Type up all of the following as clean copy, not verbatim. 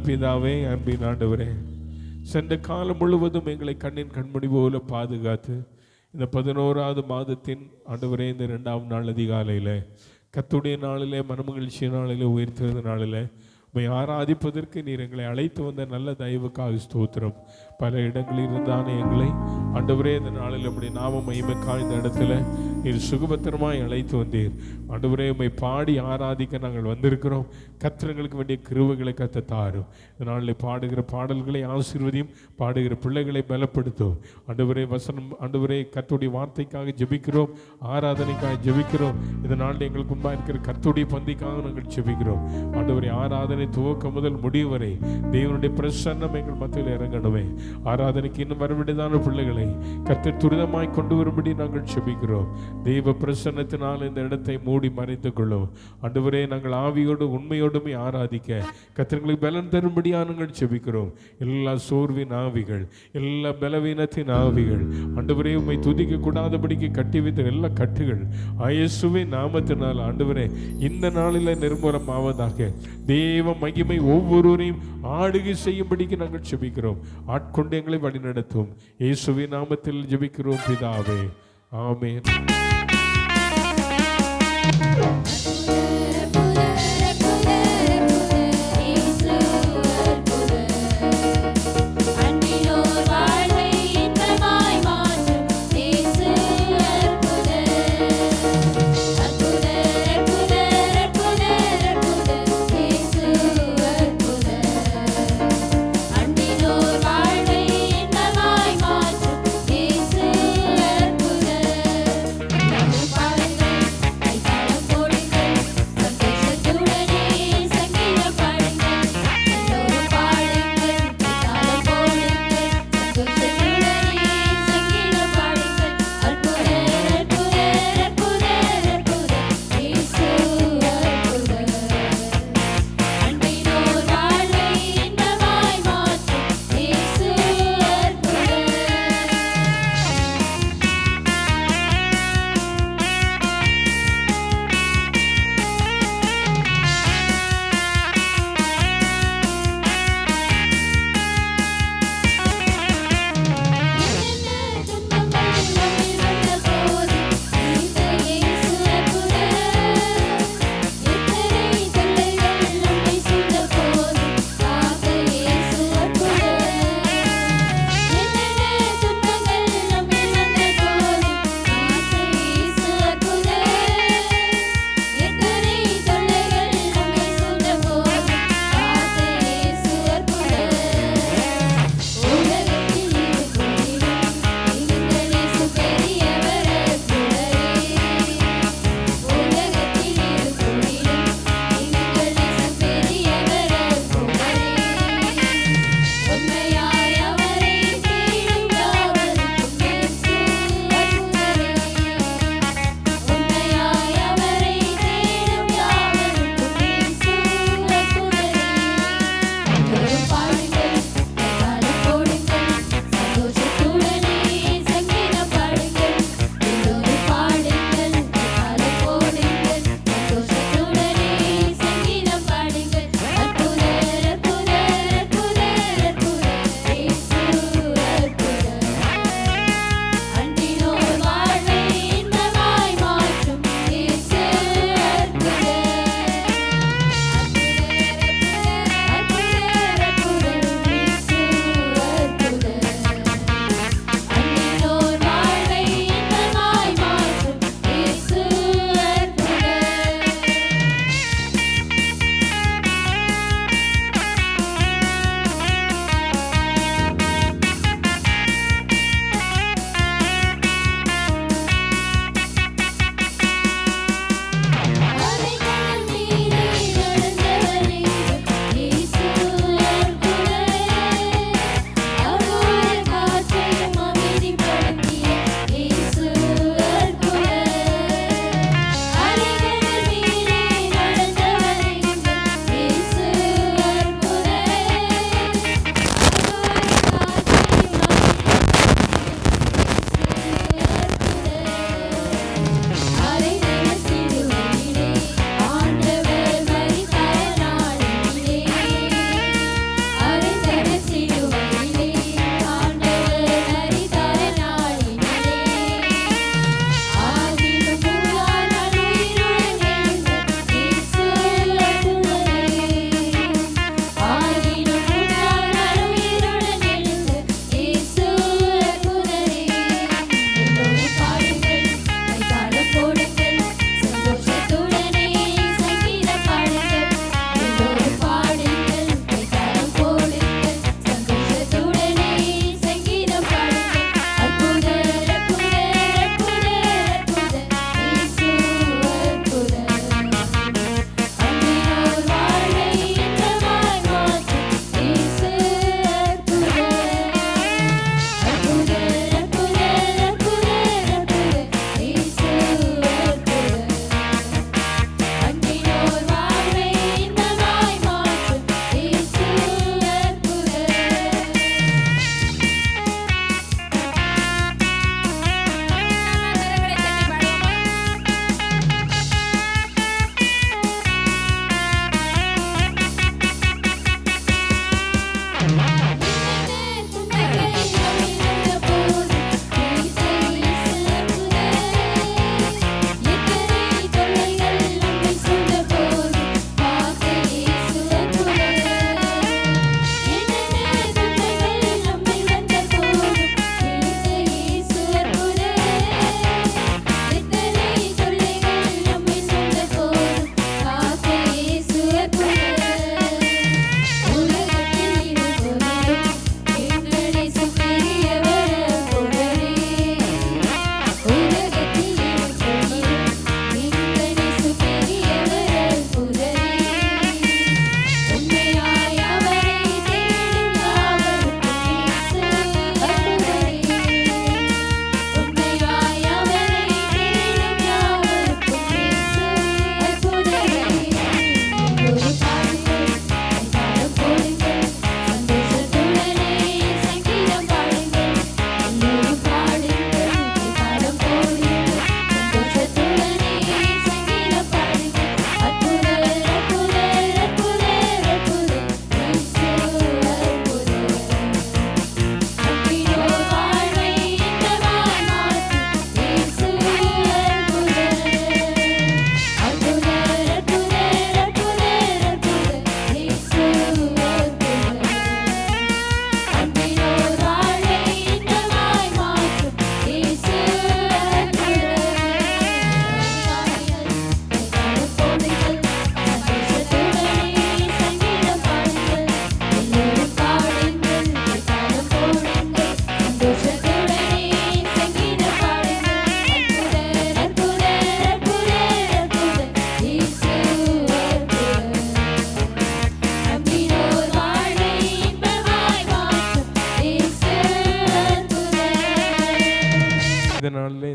பிதாவே, அன்பின் ஆண்டவரே, சென்ற காலம் முழுவதும் எங்களை கண்ணின் கண்மணி போல பாதுகாத்து இந்த 11வது மாதத்தின் ஆண்டவரே இந்த 2ஆம் நாள் அதிகாலையில் கர்த்தருடைய நாளிலே மனமகிழ்ச்சி நாளிலே உயர்த்துவது நாளில் உம்மை ஆராதிப்பதற்கு நீர் எங்களை அழைத்து வந்த நல்ல தயவுக்காக ஸ்தோத்திரம். பல இடங்களில் இருந்தானே எங்களை ஆண்டவரே இந்த நாளில் நம்முடைய நாம மகிமைக்காக இந்த இடத்துல நீர் சுகபத்திரமாய் அழைத்து வந்தீர். ஆண்டவரே உம்மை பாடி ஆராதிக்க நாங்கள் வந்திருக்கிறோம். கர்த்தர்களுக்கு வேண்டிய கிருபைகளை கர்த்தர் தாரும். இந்த நாளில் பாடுகிற பாடல்களை ஆசீர்வதியும், பாடுகிற பிள்ளைகளை பலப்படுத்தும். ஆண்டவரே வசனம் ஆண்டவரே கர்த்தருடைய வார்த்தைக்காக ஜெபிக்கிறோம், ஆராதனைக்காக ஜெபிக்கிறோம். இந்த நாளில் எங்களுக்கு முன்பாக இருக்கிற கர்த்தருடைய பந்திக்காக நாங்கள் ஜெபிக்கிறோம். ஆண்டவரே ஆராதனை துவக்கம் முதல் முடிவு வரை தேவனுடைய பிரசன்னம் எங்கள் மத்தியில் இறங்கணுமே. ஆராதனைக்கு இன்னும் வரவிடதான பிள்ளைகளை கர்த்தர் துரிதமாய் கொண்டு வரும்படி நாங்கள் ஜெபிக்கிறோம். தெய்வ பிரசன்னத்தினால் இந்த இடத்தை மூடி மறைத்துக் கொள்ளும். ஆண்டவரே நாங்கள் ஆவியோடு உண்மையோடுமே ஆராதிக்க கர்த்தர்களுக்கு பலன் தரும்படியாக நாங்கள் ஜெபிக்கிறோம். எல்லா சோர்வின் ஆவிகள், எல்லா பலவீனத்தின் ஆவிகள் ஆண்டவரே உம்மை துதிக்க கூடாதபடிக்கு கட்டி வைத்த எல்லா கட்டுகள் இயேசுவின் நாமத்தினால் ஆண்டவரே இந்த நாளில் நிர்மூலம் ஆவதாக. தேவ மகிமை ஒவ்வொருவரையும் ஆளுகை செய்யும்படிக்கு நாங்கள் ஜெபிக்கிறோம். ஆட்கொண்டு எங்களை வழிநடத்தும். இயேசுவின் நாமத்தில் ஜெபிக்கிறோம் பிதாவே, ஆமென். போடுங்க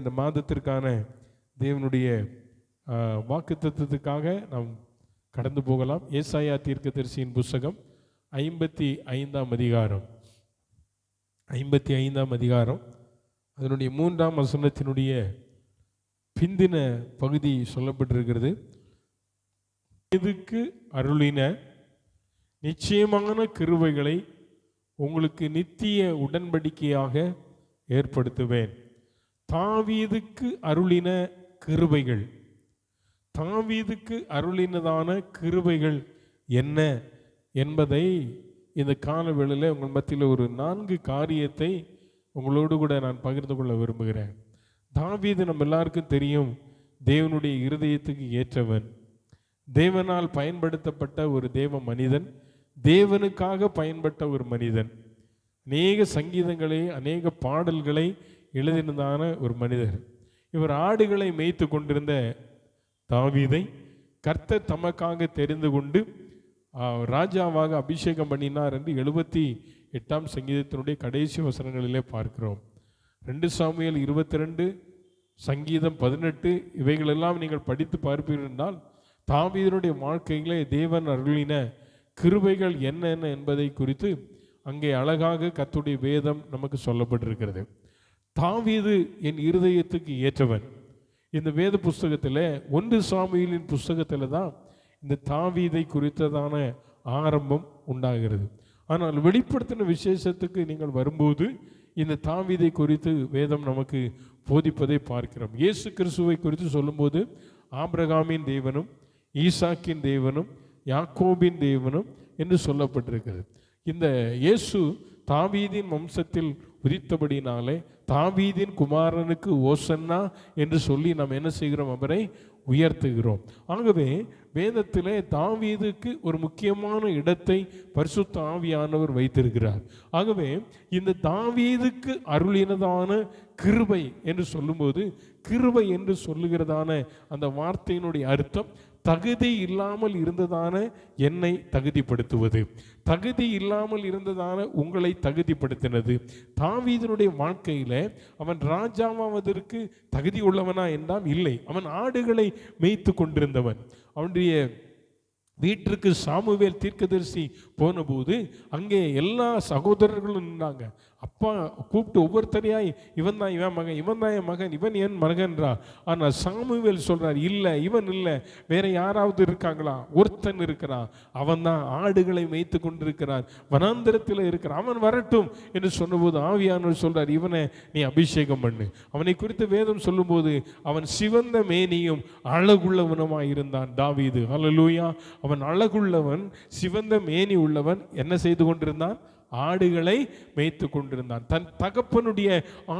இந்த மாதத்திற்கான தேவனுடைய வாக்குத்தத்தத்துக்காக நாம் கடந்து போகலாம். ஏசாயா தீர்க்கதரிசியின் புஸ்தகம் 55ஆம் அதிகாரம், 55ஆம் அதிகாரம், அதனுடைய 3ஆம் வசனத்தினுடைய பிந்தின பகுதி சொல்லப்பட்டிருக்கிறது. இதுக்கு அருளின நிச்சயமான கிருபைகளை உங்களுக்கு நித்திய உடன்படிக்கையாக ஏற்படுத்துவேன். தாவீதுக்கு அருளின கிருபைகள், தாவீதுக்கு அருளினதான கிருபைகள் என்ன என்பதை இந்த காலவேளையில் உங்கள் மத்தியில் ஒரு 4 காரியத்தை உங்களோடு கூட நான் பகிர்ந்து கொள்ள விரும்புகிறேன். தாவீது நம்ம எல்லாருக்கும் தெரியும், தேவனுடைய இருதயத்துக்கு ஏற்றவன், தேவனால் பயன்படுத்தப்பட்ட ஒரு தேவ மனிதன், தேவனுக்காக பயன்பட்ட ஒரு மனிதன், அநேக சங்கீதங்களை அநேக பாடல்களை எழுதினதான ஒரு மனிதர். இவர் ஆடுகளை மேய்த்து கொண்டிருந்த தாவீதை கர்த்தர் தமக்காக தெரிந்து கொண்டு ராஜாவாக அபிஷேகம் பண்ணினார் என்று 78ஆம் சங்கீதத்தினுடைய கடைசி வசனங்களிலே பார்க்கிறோம். 2 சாமுவேல் 22, சங்கீதம் 18 இவைகளெல்லாம் நீங்கள் படித்து பார்ப்பீர்கள் என்றால் தாவீதினுடைய வாழ்க்கையிலே தேவன் அருளின கிருபைகள் என்னென்ன என்பதை குறித்து அங்கே அழகாக கர்த்தருடைய வேதம் நமக்கு சொல்லப்பட்டிருக்கிறது. தாவீது என் இருதயத்துக்கு ஏற்றவன். இந்த வேத புஸ்தகத்தில் 1 சாமுவேலின் புஸ்தகத்தில் தான் இந்த தாவீதை குறித்ததான ஆரம்பம் உண்டாகிறது. ஆனால் வெளிப்படுத்தின விசேஷத்துக்கு நீங்கள் வரும்போது இந்த தாவீதை குறித்து வேதம் நமக்கு போதிப்பதை பார்க்கிறோம். இயேசு கிறிஸ்துவை குறித்து சொல்லும்போது ஆபிரகாமின் தேவனும் ஈசாக்கின் தேவனும் யாக்கோபின் தேவனும் என்று சொல்லப்பட்டிருக்கிறது. இந்த இயேசு தாவீதின் வம்சத்தில் உதித்தபடினாலே தாவீதின் குமாரனுக்கு ஓசன்னா என்று சொல்லி நாம் என்ன செய்கிறோம்? அவரை உயர்த்துகிறோம். ஆகவே வேதத்திலே தாவீதுக்கு ஒரு முக்கியமான இடத்தை பரிசுத்த ஆவியானவர் வைத்திருக்கிறார். ஆகவே இந்த தாவீதுக்கு அருளினதான கிருபை என்று சொல்லும்போது, கிருபை என்று சொல்லுகிறதான அந்த வார்த்தையினுடைய அர்த்தம் தகுதி இல்லாமல் இருந்ததான என்னை தகுதிப்படுத்துவது, தகுதி இல்லாமல் இருந்ததான உங்களை தகுதிப்படுத்தினது. தாவீதினுடைய வாழ்க்கையில அவன் ராஜாவாவதற்கு தகுதி உள்ளவனா என்றால் இல்லை. அவன் ஆடுகளை மேய்த்து கொண்டிருந்தவன். அவனுடைய வீட்டிற்கு சாமுவேல் தீர்க்கதரிசி போனபோது அங்கே எல்லா சகோதரர்களும் நின்றாங்க. அப்பா கூப்பிட்டு ஒவ்வொருத்தரையாய் இவன் தான் இவன் மகன், இவன் தான் என் மகன், இவன் என் மகன்றா. ஆனால் சாமுவேல் சொல்றார், இல்லை இவன் இல்லை, வேற யாராவது இருக்காங்களா? ஒருத்தன் இருக்கிறான், அவன் தான் ஆடுகளை மேய்த்து கொண்டிருக்கிறான், வனாந்திரத்தில் இருக்கிறான், அவன் வரட்டும் என்று சொன்னபோது ஆவியானவர் சொல்றார், இவனை நீ அபிஷேகம் பண்ணு. அவனை குறித்து வேதம் சொல்லும்போது அவன் சிவந்த மேனியும் அழகுள்ளவனுமாய் இருந்தான் தாவீது. ஹல்லேலூயா. அவன் அழகுள்ளவன், சிவந்த மேனி உள்ளவன். என்ன செய்து கொண்டிருந்தான்? ஆடுகளை மேய்த்து கொண்டிருந்தான். தன் தகப்பனுடைய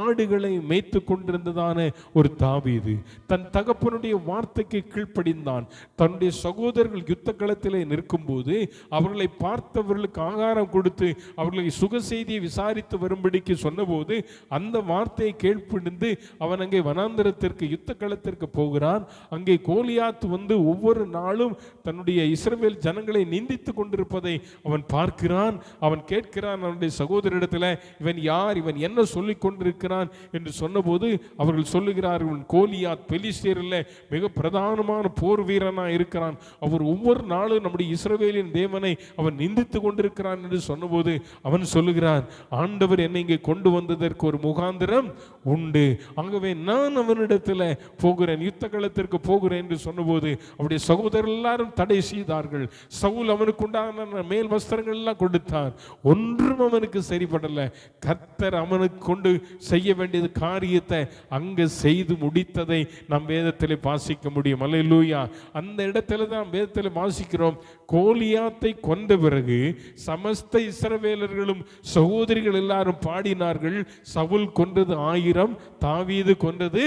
ஆடுகளை மேய்த்து கொண்டிருந்ததான ஒரு தாவீது தன் தகப்பனுடைய வார்த்தைக்கு கீழ்ப்படிந்தான். தன்னுடைய சகோதரர்கள் யுத்த களத்திலே நிற்கும் போது அவர்களை பார்த்தவர்களுக்கு ஆகாரம் கொடுத்து அவர்களை சுக செய்தியை விசாரித்து வரும்படிக்கு சொன்னபோது அந்த வார்த்தையை கீழ்ப்படிந்து அவன் அங்கே வனாந்திரத்திற்கு யுத்த களத்திற்கு போகிறான். அங்கே கோலியாத் வந்து ஒவ்வொரு நாளும் தன்னுடைய இஸ்ரவேல் ஜனங்களை நிந்தித்து கொண்டிருப்பதை அவன் பார்க்கிறான். அவன் கேட்கிறான் அவனுடைய சகோதரிடத்தில், இவன் யார், இவன் என்ன சொல்லிக் கொண்டிருக்கிறான் என்று சொன்னபோது அவர்கள் சொல்லுகிறார்கள், கோலியாத் பெலிஸ்தேரில் மிக பிரதானமான போர் வீரனா இருக்கிறான், அவர் ஒவ்வொரு நாளும் நம்முடைய இஸ்ரவேலின் தேவனை அவன் நிந்தித்து கொண்டிருக்கிறான் என்று சொன்னபோது அவன் சொல்லுகிறான், ஆண்டவர் என்னை இங்கே கொண்டு வந்ததற்கு ஒரு முகாந்திரம் உண்டு, ஆகவே நான் அவனிடத்தில் போகிறேன், யுத்த களத்திற்கு போகிறேன் என்று சொன்னபோது அவருடைய சகோதரர் எல்லாரும் தடை செய்தார்கள். சவுல் அவனுக்கு உண்டான மேல் வஸ்திரங்கள் எல்லாம் கொடுத்தார், ஒன்றும் அவனுக்கு சரிபடல. கர்த்தர் அவனுக்கு கொண்டு செய்ய வேண்டியது காரியத்தை அங்கு செய்து முடித்ததை நாம் வேதத்தில் வாசிக்க முடியும். அல்லேலூயா. அந்த இடத்துல தான் வேதத்தில் வாசிக்கிறோம், கோலியாத்தை கொண்ட பிறகு சமஸ்த இஸ்ரவேலர்களும் சகோதரிகள் எல்லாரும் பாடினார்கள், சவுல் கொன்றது 1000, தாவீது கொன்றது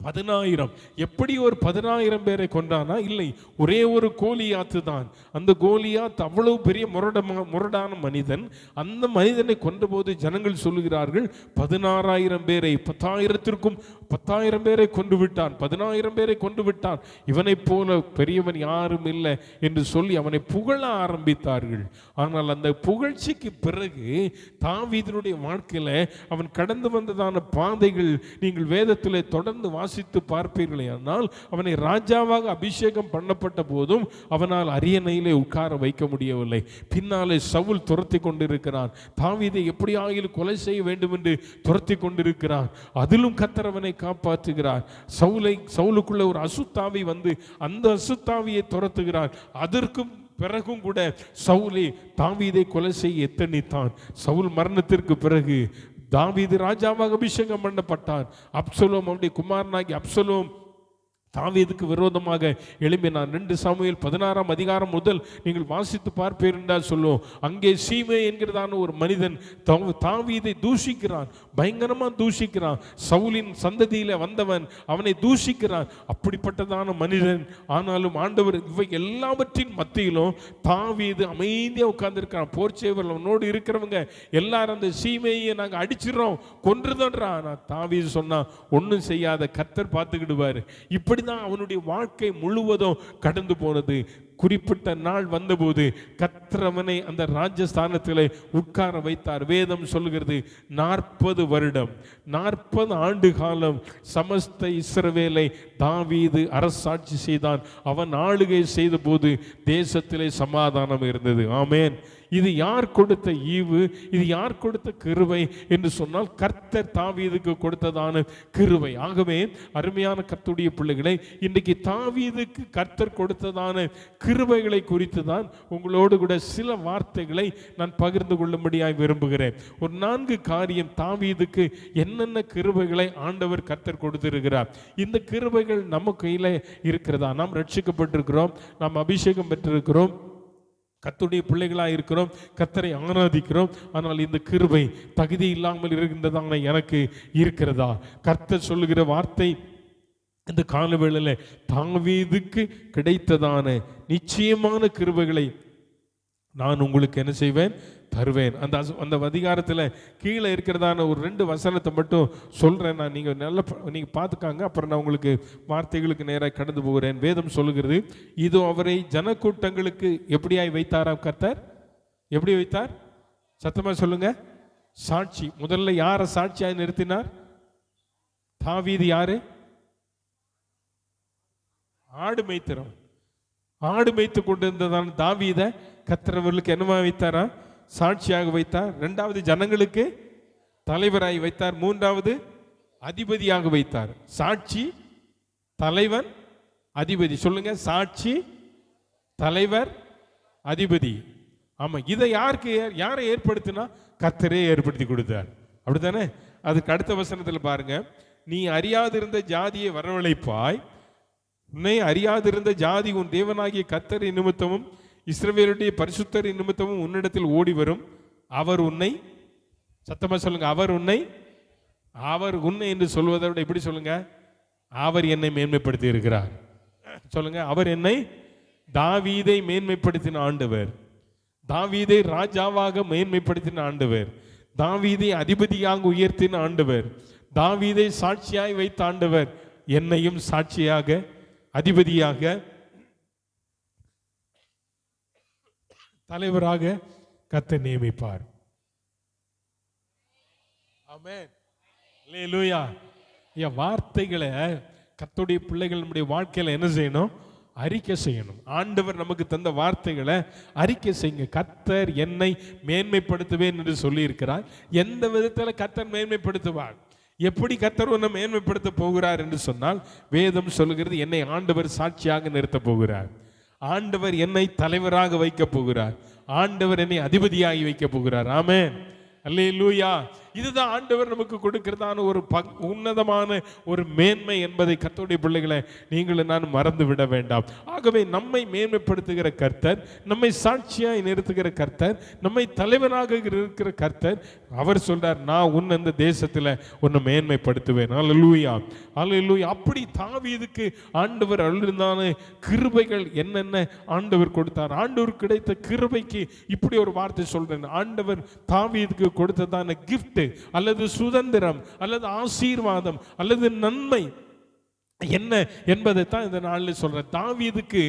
10,000. எப்படி ஒரு 10,000 பேரை கொண்டானா? இல்லை, ஒரே ஒரு கோலியாத்து தான். அந்த கோலியாத் அவ்வளவு பெரிய முரடான மனிதன். அந்த மனிதனை கொண்டபோது ஜனங்கள் சொல்லுகிறார்கள், 16,000 பேரை 10,000த்திற்கும் 10,000 பேரை கொண்டு விட்டான், 10,000 பேரை கொண்டு விட்டான், இவனை போல பெரியவன் யாரும் இல்லை என்று சொல்லி அவனை புகழ ஆரம்பித்தார்கள். ஆனால் அந்த புகழ்ச்சிக்கு பிறகு தாவீதினுடைய வாழ்க்கையில அவன் கடந்து வந்ததான பாதைகள் நீங்கள் வேதத்திலே தொடர்ந்து வாசித்து பார்ப்பீர்களே. ஆனால் அவனை ராஜாவாக அபிஷேகம் பண்ணப்பட்ட போதும் அவனால் அரியணையிலே உட்கார வைக்க முடியவில்லை. பின்னாலே சவுல் துரத்தி கொண்டிருக்கிறான். தாவீதை எப்படியாகிலும் கொலை செய்ய வேண்டும் என்று துரத்தி கொண்டிருக்கிறான். அதிலும் கர்த்தர் அவனை காப்பாற்றுகிறார். சவுலுக்குள்ள ஒரு அசுத்தாவி வந்து அந்த அசுத்தாவியை துரத்துகிறார். அதற்கும் பிறகும் கூட சவுலை தாவீதை கொலை செய்ய எத்தனித்தான். சவுல் மரணத்திற்கு பிறகு தாவீது ராஜாவாக அபிஷேகம் பண்ணப்பட்டான். அப்சலோம் அவனுடைய குமாரனாகி அப்சலோம் தாவீதுக்கு விரோதமாக எழும்பினான். 2 சாமுவேல் 16ஆம் அதிகாரம் முதல் நீங்கள் வாசித்து பார்ப்பீர் என்றால் சொல்லுவோம். அங்கே சீமே என்கிறதான ஒரு மனிதன் தாவீதை தூஷிக்கிறான், பயங்கரமா தூஷிக்கிறான். சவுலின் சந்ததியில வந்தவன் அவனை தூஷிக்கிறான். அப்படிப்பட்டதான மனிதன். ஆனாலும் ஆண்டவர் இவை எல்லாவற்றின் மத்தியிலும் தாவீது அமைதியா உட்கார்ந்துருக்கிறான். போர்ச்சேவர் அவனோடு இருக்கிறவங்க எல்லாரும் அந்த சீமையை நாங்கள் அடிச்சிடறோம், கொன்றுதோன்றான். தாவீது சொன்னா ஒன்றும் செய்யாத, கர்த்தர் பார்த்துக்கிடுவாரு. இப்படி அவனுடைய வாழ்க்கை முழுவதும் கடந்து போனது. குறிப்பிட்ட நாள் வந்தபோது கர்த்தர் அந்த ராஜஸ்தானத்தில் உட்கார வைத்தார். வேதம் சொல்லுகிறது 40 வருடம் 40 ஆண்டு காலம் சமஸ்த இஸ்ரவேலை தாவீது அரசாட்சி செய்தான். அவன் ஆளுகை செய்த போது தேசத்திலே சமாதானம் இருந்தது. ஆமென். இது யார் கொடுத்த ஈவு, இது யார் கொடுத்த கிருபை என்று சொன்னால் கர்த்தர் தாவீதுக்கு கொடுத்ததான கிருபை. ஆகவே அருமையான கர்த்தருடைய பிள்ளைகளை, இன்றைக்கு தாவீதுக்கு கர்த்தர் கொடுத்ததான கிருபைகளை குறித்து தான் உங்களோடு கூட சில வார்த்தைகளை நான் பகிர்ந்து கொள்ளும்படியாய் விரும்புகிறேன். ஒரு 4 காரியம் தாவீதுக்கு என்னென்ன கிருபைகளை ஆண்டவர் கர்த்தர் கொடுத்திருக்கிறார். இந்த கிருபைகள் நம்ம கையில் இருக்கிறதா? நாம் ரட்சிக்கப்பட்டிருக்கிறோம், நாம் அபிஷேகம் பெற்றிருக்கிறோம், கர்த்தருடைய பிள்ளைகளாக இருக்கிறோம், கர்த்தரை ஆராதிக்கிறோம். ஆனால் இந்த கிருபை தகுதி இல்லாமல் இருக்கின்றதான எனக்கு இருக்கிறதா? கர்த்தர் சொல்லுகிற வார்த்தை இந்த காலவேளையில் தாவீதுக்கு கிடைத்ததான நிச்சயமான கிருபைகளை நான் உங்களுக்கு என்ன செய்வேன்? தருவேன். அந்த அதிகாரத்தில் கீழே இருக்கிறதான ஒரு 2 வசனத்தை மட்டும் சொல்கிறேன். நான் நீங்கள் பார்த்துக்காங்க. அப்புறம் நான் உங்களுக்கு வார்த்தைகளுக்கு நேராக கடந்து போகிறேன். வேதம் சொல்லுகிறது, இதோ அவரை ஜனக்கூட்டங்களுக்கு எப்படியாய் வைத்தாரா கர்த்தர்? எப்படி வைத்தார்? சத்தமாக சொல்லுங்க. சாட்சி. முதல்ல யாரை சாட்சியாய் நிறுத்தினார்? தாவீது யாரு? ஆடு மேய்த்திரம். ஆடு மேய்த்து கொண்டிருந்ததான தாவீதை கர்த்தர் அவர்களுக்கு என்னவா வைத்தாரா? சாட்சியாக வைத்தார். 2வது ஜனங்களுக்கு தலைவராய் வைத்தார். 3வது அதிபதியாக வைத்தார். சாட்சி, தலைவன், அதிபதி. சொல்லுங்க, சாட்சி, தலைவர், அதிபதி. ஆமா, இதை யாரை ஏற்படுத்தினா? கர்த்தரே ஏற்படுத்தி கொடுத்தார். அப்படித்தானே? அதுக்கு அடுத்த வசனத்தில் பாருங்க, நீ அறியாதிருந்த ஜாதியை வரவழைப்பாய், உன்னை அறியாதிருந்த ஜாதி உன் தேவனாகிய கர்த்தரின் நிமித்தமும் இஸ்ரவேலுடைய பரிசுத்தரின் நிமித்தமும் உன்னிடத்தில் ஓடி வரும். அவர் உன்னை, சத்தமா சொல்லுங்க, அவர் உன்னை என்று சொல்வதை விட இப்படி சொல்லுங்க, அவர் என்னை மேன்மைப்படுத்தி இருக்கிறார். சொல்லுங்க, அவர் என்னை, தாவீதை மேன்மைப்படுத்தின ஆண்டவர், தாவீதை ராஜாவாக மேன்மைப்படுத்தின ஆண்டவர், தாவீதை அதிபதியாக உயர்த்தின ஆண்டவர், தாவீதை சாட்சியாய் வைத்த ஆண்டவர் என்னையும் சாட்சியாக, அதிபதியாக, தலைவராக கர்த்தர் நியமிப்பார். ஆமென். அல்லேலூயா. வார்த்தைகளை கர்த்தருடைய பிள்ளைகள் நம்முடைய வாழ்க்கையில என்ன செய்யணும்? அறிக்கை செய்யணும். ஆண்டவர் நமக்கு தந்த வார்த்தைகளை அறிக்கை செய்யுங்க. கர்த்தர் என்னை மேன்மைப்படுத்துவேன் என்று சொல்லி இருக்கிறார். எந்த விதத்தில் கர்த்தர் மேன்மைப்படுத்துவார்? எப்படி கர்த்தர் உன்னை மேன்மைப்படுத்த போகிறார் என்று சொன்னால், வேதம் சொல்லுகிறது, என்னை ஆண்டவர் சாட்சியாக நிறுத்த போகிறார், ஆண்டவர் என்னை தலைவராக வைக்க போகிறார், ஆண்டவர் என்னை அதிபதியாகி வைக்க போகிறார். ஆமென். அல்லேலூயா. இதுதான் ஆண்டவர் நமக்கு கொடுக்கிறதான ஒரு உன்னதமான ஒரு மேன்மை என்பதை கர்த்தருடைய பிள்ளைகளை நீங்களும் நான் மறந்து விட வேண்டாம். ஆகவே நம்மை மேன்மைப்படுத்துகிற கர்த்தர், நம்மை சாட்சியாய் நிறுத்துகிற கர்த்தர், நம்மை தலைவனாக இருக்கிற கர்த்தர், அவர் சொல்றார், நான் உன் அந்த தேசத்தில் உன்னை மேன்மைப்படுத்துவேன். அல்லேலூயா, அல்லேலூயா. அப்படி தாவீதுக்கு ஆண்டவர் அருளினான கிருபைகள் என்னென்ன ஆண்டவர் கொடுத்தார். ஆண்டவர் கிடைத்த கிருபைக்கு இப்படி ஒரு வார்த்தை சொல்றேன். ஆண்டவர் தாவீதுக்கு கொடுத்ததான கிஃப்ட் கிஃப்ட் அல்லது சுதந்திரம் அல்லது ஆசீர்வாதம் அல்லது நன்மை என்ன என்பதைத்தான் இந்த நாளில் சொல்றேன். தாவீதுக்கு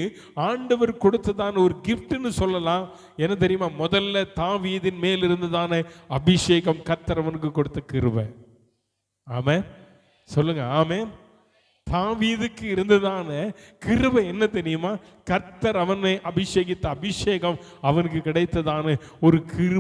ஆண்டவர் கொடுத்ததான ஒரு கிஃப்ட்னு சொல்லலாம். என்ன தெரியுமா? முதல்ல தாவீதின் மேல் இருந்ததான அபிஷேகம், கர்த்தர் அவனுக்கு கொடுத்த கிருபை. ஆமென் சொல்லுங்க, ஆமென். தாவீதுக்கு இருந்ததான கிருபை என்ன தெரியுமா? கர்த்தர் அவனை அபிஷேகித்த அபிஷேகம் அவனுக்கு கிடைத்ததான ஒரு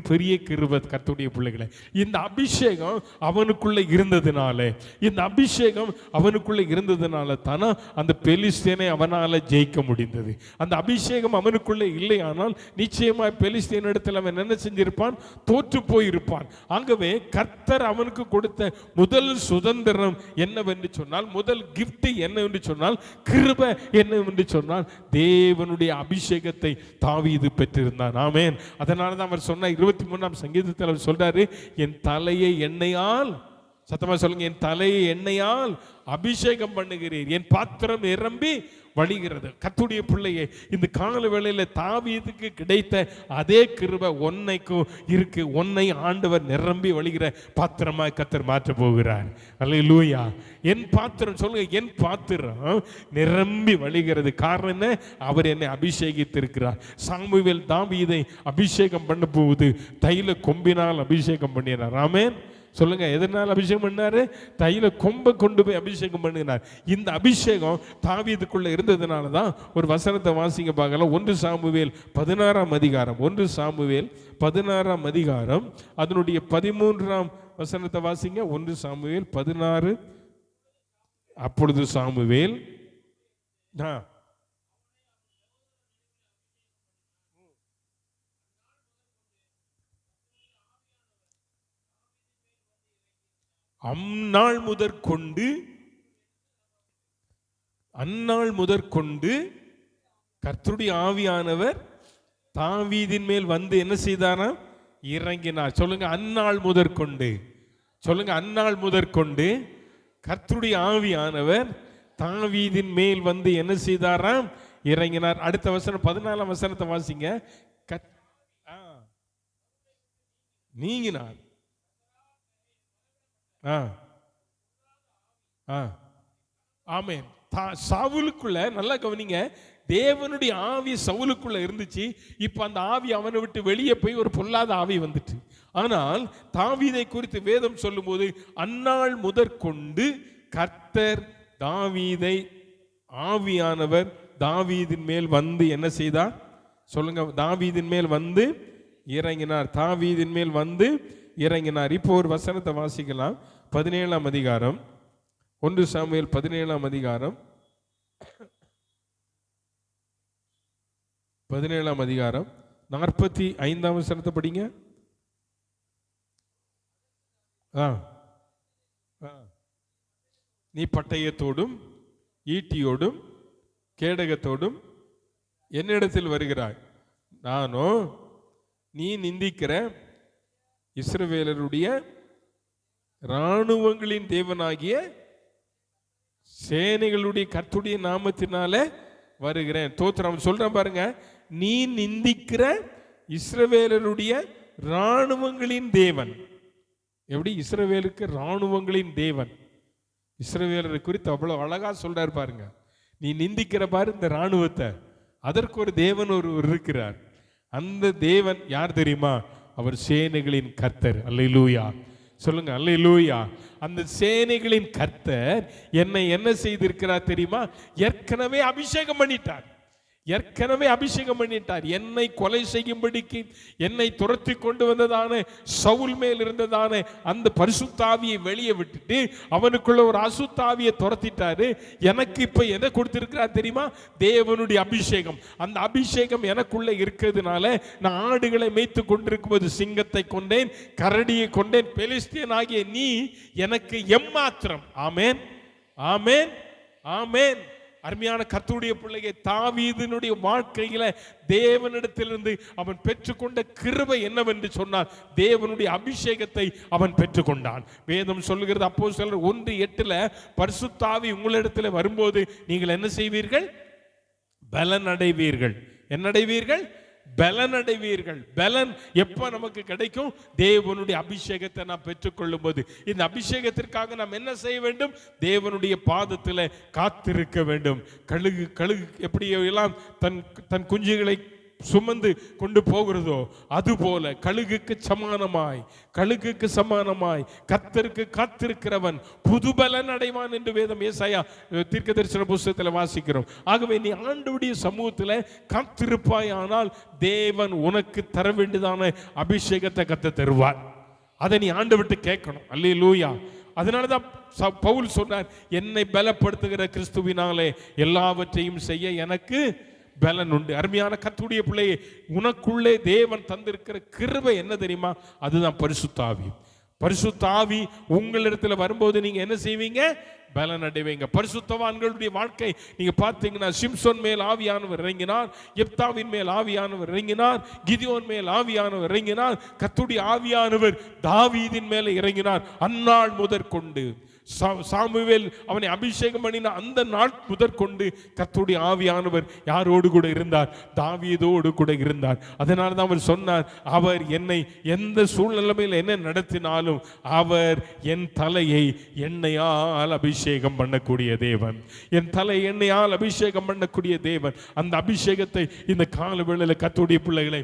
பெரிய கிருபை. கர்த்தருடைய பிள்ளைகளை, இந்த அபிஷேகம் அவனுக்குள்ள இருந்ததுனால, இந்த அபிஷேகம் அவனுக்குள்ள இருந்ததுனால தானே அந்த பெலிஸ்தீனை அவனால ஜெயிக்க முடிந்தது. அந்த அபிஷேகம் அவனுக்குள்ள இல்லையானால் நிச்சயமா பெலிஸ்தீன் இடத்துல அவன் என்ன செஞ்சிருப்பான்? தோற்று போயிருப்பான். ஆகவே கர்த்தர் அவனுக்கு கொடுத்த முதல் சுதந்திரம் என்னவென்று சொன்னால், முதல் கிஃப்ட் என்னவென்று சொன்னால், கிருபை என்னவென்று சொன்னால், தேவனுடைய அபிஷேகத்தை தாவீது பெற்றிருந்தான். ஆமென். அதனால தான் அவர் சொன்ன 23ஆம் சங்கீதத்தில் அவர் சொல்றாரு, என் தலையை எண்ணெயால், சத்தமா சொல்லுங்க, என் தலையை எண்ணெயால் அபிஷேகம் பண்ணுகிறீர், என் பாத்திரம் நிரம்பி வழிகிறது. கர்த்தருடைய பிள்ளையே, இந்த கால வேளையில தாவீதுக்கு கிடைத்த அதே கிருபை உன்னைக்கும் இருக்கு. உன்னை ஆண்டவர் நிரம்பி வழிகிற பாத்திரமாய் கர்த்தர் மாற்ற போகிறார். அல்லேலூயா. என் பாத்திரம், சொல்லுங்க, என் பாத்திரம் நிரம்பி வழிகிறது. காரணம் என்ன? அவர் என்னை அபிஷேகித்திருக்கிறார். சாமுவேல் தாவீதை அபிஷேகம் பண்ண போகுது தைல கொம்பினால் அபிஷேகம் பண்ணினார். ஆமென் சொல்லுங்க. எதனால் அபிஷேகம் பண்ணாரு? தைல கொம்பை கொண்டு போய் அபிஷேகம் பண்ணினார். இந்த அபிஷேகம் தாவீதுக்குள்ள இருந்ததுனால தான் ஒரு வசனத்தை வாசிங்க பார்க்கலாம். 1 சாமுவேல் 16ஆம் அதிகாரம், 1 சாமுவேல் 16ஆம் அதிகாரம் அதனுடைய 13ஆம் வசனத்தை வாசிங்க. 1 சாமுவேல் 16. அப்பொழுது சாமுவேல் அந்நாள் முதற்கொண்டு கர்த்தருடைய ஆவியானவர் தாவீதின் மேல் வந்து என்ன செய்தாராம்? இறங்கினார். சொல்லுங்க, அந்நாள் முதற்கொண்டு. சொல்லுங்க, அந்நாள் முதற்கொண்டு கர்த்தருடைய ஆவியானவர் தாவீதின் மேல் வந்து என்ன செய்தாராம்? இறங்கினார். அடுத்த வசனம் 14ஆம் வசனத்தை வாசிங்க. நீங்கினார். ஆமென். சவுலுக்குள்ள, நல்லா கவனிங்க, தேவனுடைய ஆவி சவுலுக்குள்ள இருந்துச்சு. இப்ப அந்த ஆவி அவனை விட்டு வெளியே போய் ஒரு பொல்லாத ஆவி வந்துட்டு. ஆனால் தாவீதை குறித்து வேதம் சொல்லும் போது, அந்நாள் முதற்கொண்டு கர்த்தர் தாவீதை, ஆவியானவர் தாவீதின் மேல் வந்து என்ன செய்தார்? சொல்லுங்க, தாவீதின் மேல் வந்து இறங்கினார். தாவீதின் மேல் வந்து இறங்கினார். இப்போ ஒரு வசனத்தை வாசிக்கலாம். 17ஆம் அதிகாரம், 1 சாமுவேல் 17ஆம் அதிகாரம், 17ஆம் அதிகாரம் 45ஆம் வசனத்தை படிங்க. நீ பட்டயத்தோடும் ஈட்டியோடும் கேடகத்தோடும் என்னிடத்தில் வருகிறாய், நானோ நீ நிந்திக்கிற இஸ்ரவேலருடைய இராணுவங்களின் தேவனாகிய சேனைகளுடைய கர்த்தருடைய நாமத்தினால வருகிறேன். தோத்திரம் சொல்றேன் பாருங்க. நீ நிந்திக்கிற இஸ்ரவேலருடைய இராணுவங்களின் தேவன். எப்படி? இஸ்ரவேலுக்கு இராணுவங்களின் தேவன். இஸ்ரவேலரை குறித்து அவ்வளவு அழகா சொல்றாரு பாருங்க. நீ நிந்திக்கிற பாரு இந்த இராணுவத்தை, அதற்கு ஒரு தேவன் ஒரு இருக்கிறார். அந்த தேவன் யார் தெரியுமா? அவர் சேனைகளின் கர்த்தர். அல்லேலூயா சொல்லுங்க, அல்லேலூயா. அந்த சேனைகளின் கர்த்தர் என்னை என்ன செய்திருக்கிறார் தெரியுமா? ஏற்கனவே அபிஷேகம் பண்ணிட்டார். ஏற்கனவே அபிஷேகம் பண்ணிட்டார். என்னை கொலை செய்யும்படிக்கு என்னை துரத்தி கொண்டு வந்ததான சவுல் மேல் இருந்ததான அந்த பரிசுத்தாவியை வெளியே விட்டுட்டு அவனுக்குள்ள ஒரு அசுத்தாவியை துரத்திட்டாரு. எனக்கு இப்ப எதை கொடுத்திருக்கிறார் தெரியுமா? தேவனுடைய அபிஷேகம். அந்த அபிஷேகம் எனக்குள்ள இருக்கிறதுனால நான் ஆடுகளை மேய்த்து கொண்டிருக்கும் போது சிங்கத்தை கொண்டேன், கரடியை கொண்டேன். பெலிஸ்தியன் ஆகிய நீ எனக்கு எம்மாத்திரம். ஆமேன், ஆமேன், ஆமேன். அருமையான கர்த்தருடைய பிள்ளையை, தாவீதினுடைய வாழ்க்கையில தேவனிடத்திலிருந்து அவன் பெற்றுக்கொண்ட கிருபை என்னவென்று சொன்னால், தேவனுடைய அபிஷேகத்தை அவன் பெற்றுக்கொண்டான். வேதம் சொல்லுகிறது, அப்போஸ்தலர் 1:8 பரிசுத்தாவி உங்களிடத்தில் வரும்போது நீங்கள் என்ன செய்வீர்கள்? பலன் அடைவீர்கள். என்ன அடைவீர்கள்? பலன் அடைவீர்கள். பலன் எப்ப நமக்கு கிடைக்கும்? தேவனுடைய அபிஷேகத்தை நாம் பெற்றுக்கொள்ளும் போது. இந்த அபிஷேகத்திற்காக நாம் என்ன செய்ய வேண்டும்? தேவனுடைய பாதத்தில் காத்திருக்க வேண்டும். கழுகு எப்படி எல்லாம் தன் குஞ்சுகளை சுமந்து கொண்டு போகிறதோ அதுபோல கழுகுக்கு சமானமாய் கர்த்தருக்கு காத்திருக்கிறவன் புதுபலன் அடைவான் என்று வேதம் ஏசாயா தீர்க்கதரிசன புத்தகத்தில் வாசிக்கிறோம். ஆகவே நீ ஆண்டவருடைய சமூகத்தில் காத்திருப்பாய், ஆனால் தேவன் உனக்கு தர வேண்டியதான அபிஷேகத்தை கர்த்தர் தருவார். அதை நீ ஆண்டவர்கிட்ட கேட்கணும். அல்லேலூயா. அதனாலதான் பவுல் சொன்னார், என்னை பலப்படுத்துகிற கிறிஸ்துவினாலே எல்லாவற்றையும் செய்ய எனக்கு பலன் உண்டு. அருமையான கர்த்தருடைய பிள்ளையே, உனக்குள்ளே தேவன் தந்திருக்கிற கிருபை என்ன தெரியுமா? அதுதான் பரிசுத்த ஆவி. பரிசுத்த ஆவி உங்களிடத்துல வரும்போது நீங்க என்ன செய்வீங்க? பலன் அடைவீங்க. பரிசுத்தவான்களுடைய வாழ்க்கை நீங்க பார்த்தீங்கன்னா, சிம்சோன் மேல் ஆவியானவர் இறங்கினார், எப்தாவின் மேல் ஆவியானவர் இறங்கினார், கிதியோன் மேல் ஆவியானவர் இறங்கினார், கர்த்தருடைய ஆவியானவர் தாவீதின் மேலே இறங்கினார். அந்நாள் முதற்கொண்டு சாமுவேல் அவனை அபிஷேகம் பண்ணின அந்த நாள் முதற்கொண்டு கர்த்தருடைய ஆவியானவர் யாரோடு கூட இருந்தார்? தாவீதோடு கூட இருந்தார். அதனால தான் அவர் சொன்னார், அவர் என்னை எந்த சூழ்நிலையில் என்ன நடத்தினாலும் அவர் என் தலையை எண்ணெயால் அபிஷேகம் பண்ணக்கூடிய தேவன், என் தலை எண்ணெயால் அபிஷேகம் பண்ணக்கூடிய தேவன். அந்த அபிஷேகத்தை இந்த கால வேளையில கர்த்தருடைய பிள்ளைகளை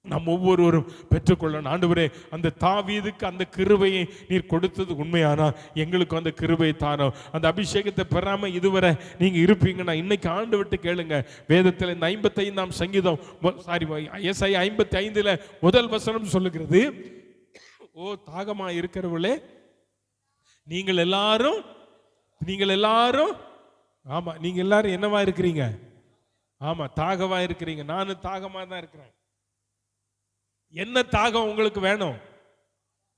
நாம் ஒவ்வொருவரும் பெற்றுக்கொள்ளணும். ஆண்டவரே, அந்த தாவீதுக்கு அந்த கிருபையை நீர் கொடுத்தது உண்மையானா எங்களுக்கு அந்த கிருபையை தாரோம். அந்த அபிஷேகத்தை பெறாம இதுவரை நீங்க இருப்பீங்கன்னா இன்னைக்கு ஆண்டவர்கிட்ட கேளுங்க. வேதத்தில் இந்த 55ஆம் சங்கீதம் ஏசாயா 55 முதல் வசனம் சொல்லுகிறது, ஓ தாகமா இருக்கிறவர்களே, நீங்கள் எல்லாரும் ஆமா, நீங்க எல்லாரும் என்னவா இருக்கிறீங்க? ஆமா, தாகமா இருக்கிறீங்க. நானும் தாகமா தான் இருக்கிறேன். என்ன தாகம் உங்களுக்கு வேணும்?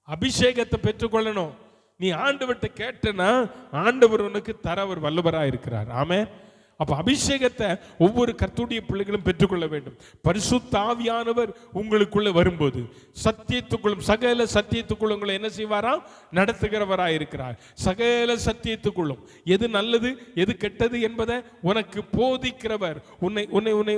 அபிஷேகத்தை பெற்றுக்கொள்ளணும். நீ ஆண்டவர்கிட்ட கேட்டனா ஆண்டவர் உனக்கு தர அவர் வல்லவராக இருக்கிறார். ஆமென். அப்ப அபிஷேகத்தை ஒவ்வொரு கர்த்தருடைய பிள்ளைகளும் பெற்றுக்கொள்ள வேண்டும். பரிசுத்த ஆவியானவர் உங்களுக்குள்ள வரும்போது சத்தியத்துக்குள்ளும் சகல சத்தியத்துக்குள்ளும் உங்களை என்ன செய்வாராம்? நடத்துகிறவராய் இருக்கிறார். சகல சத்தியத்துக்குள்ளும் எது நல்லது எது கெட்டது என்பதை உனக்கு போதிக்கிறவர்,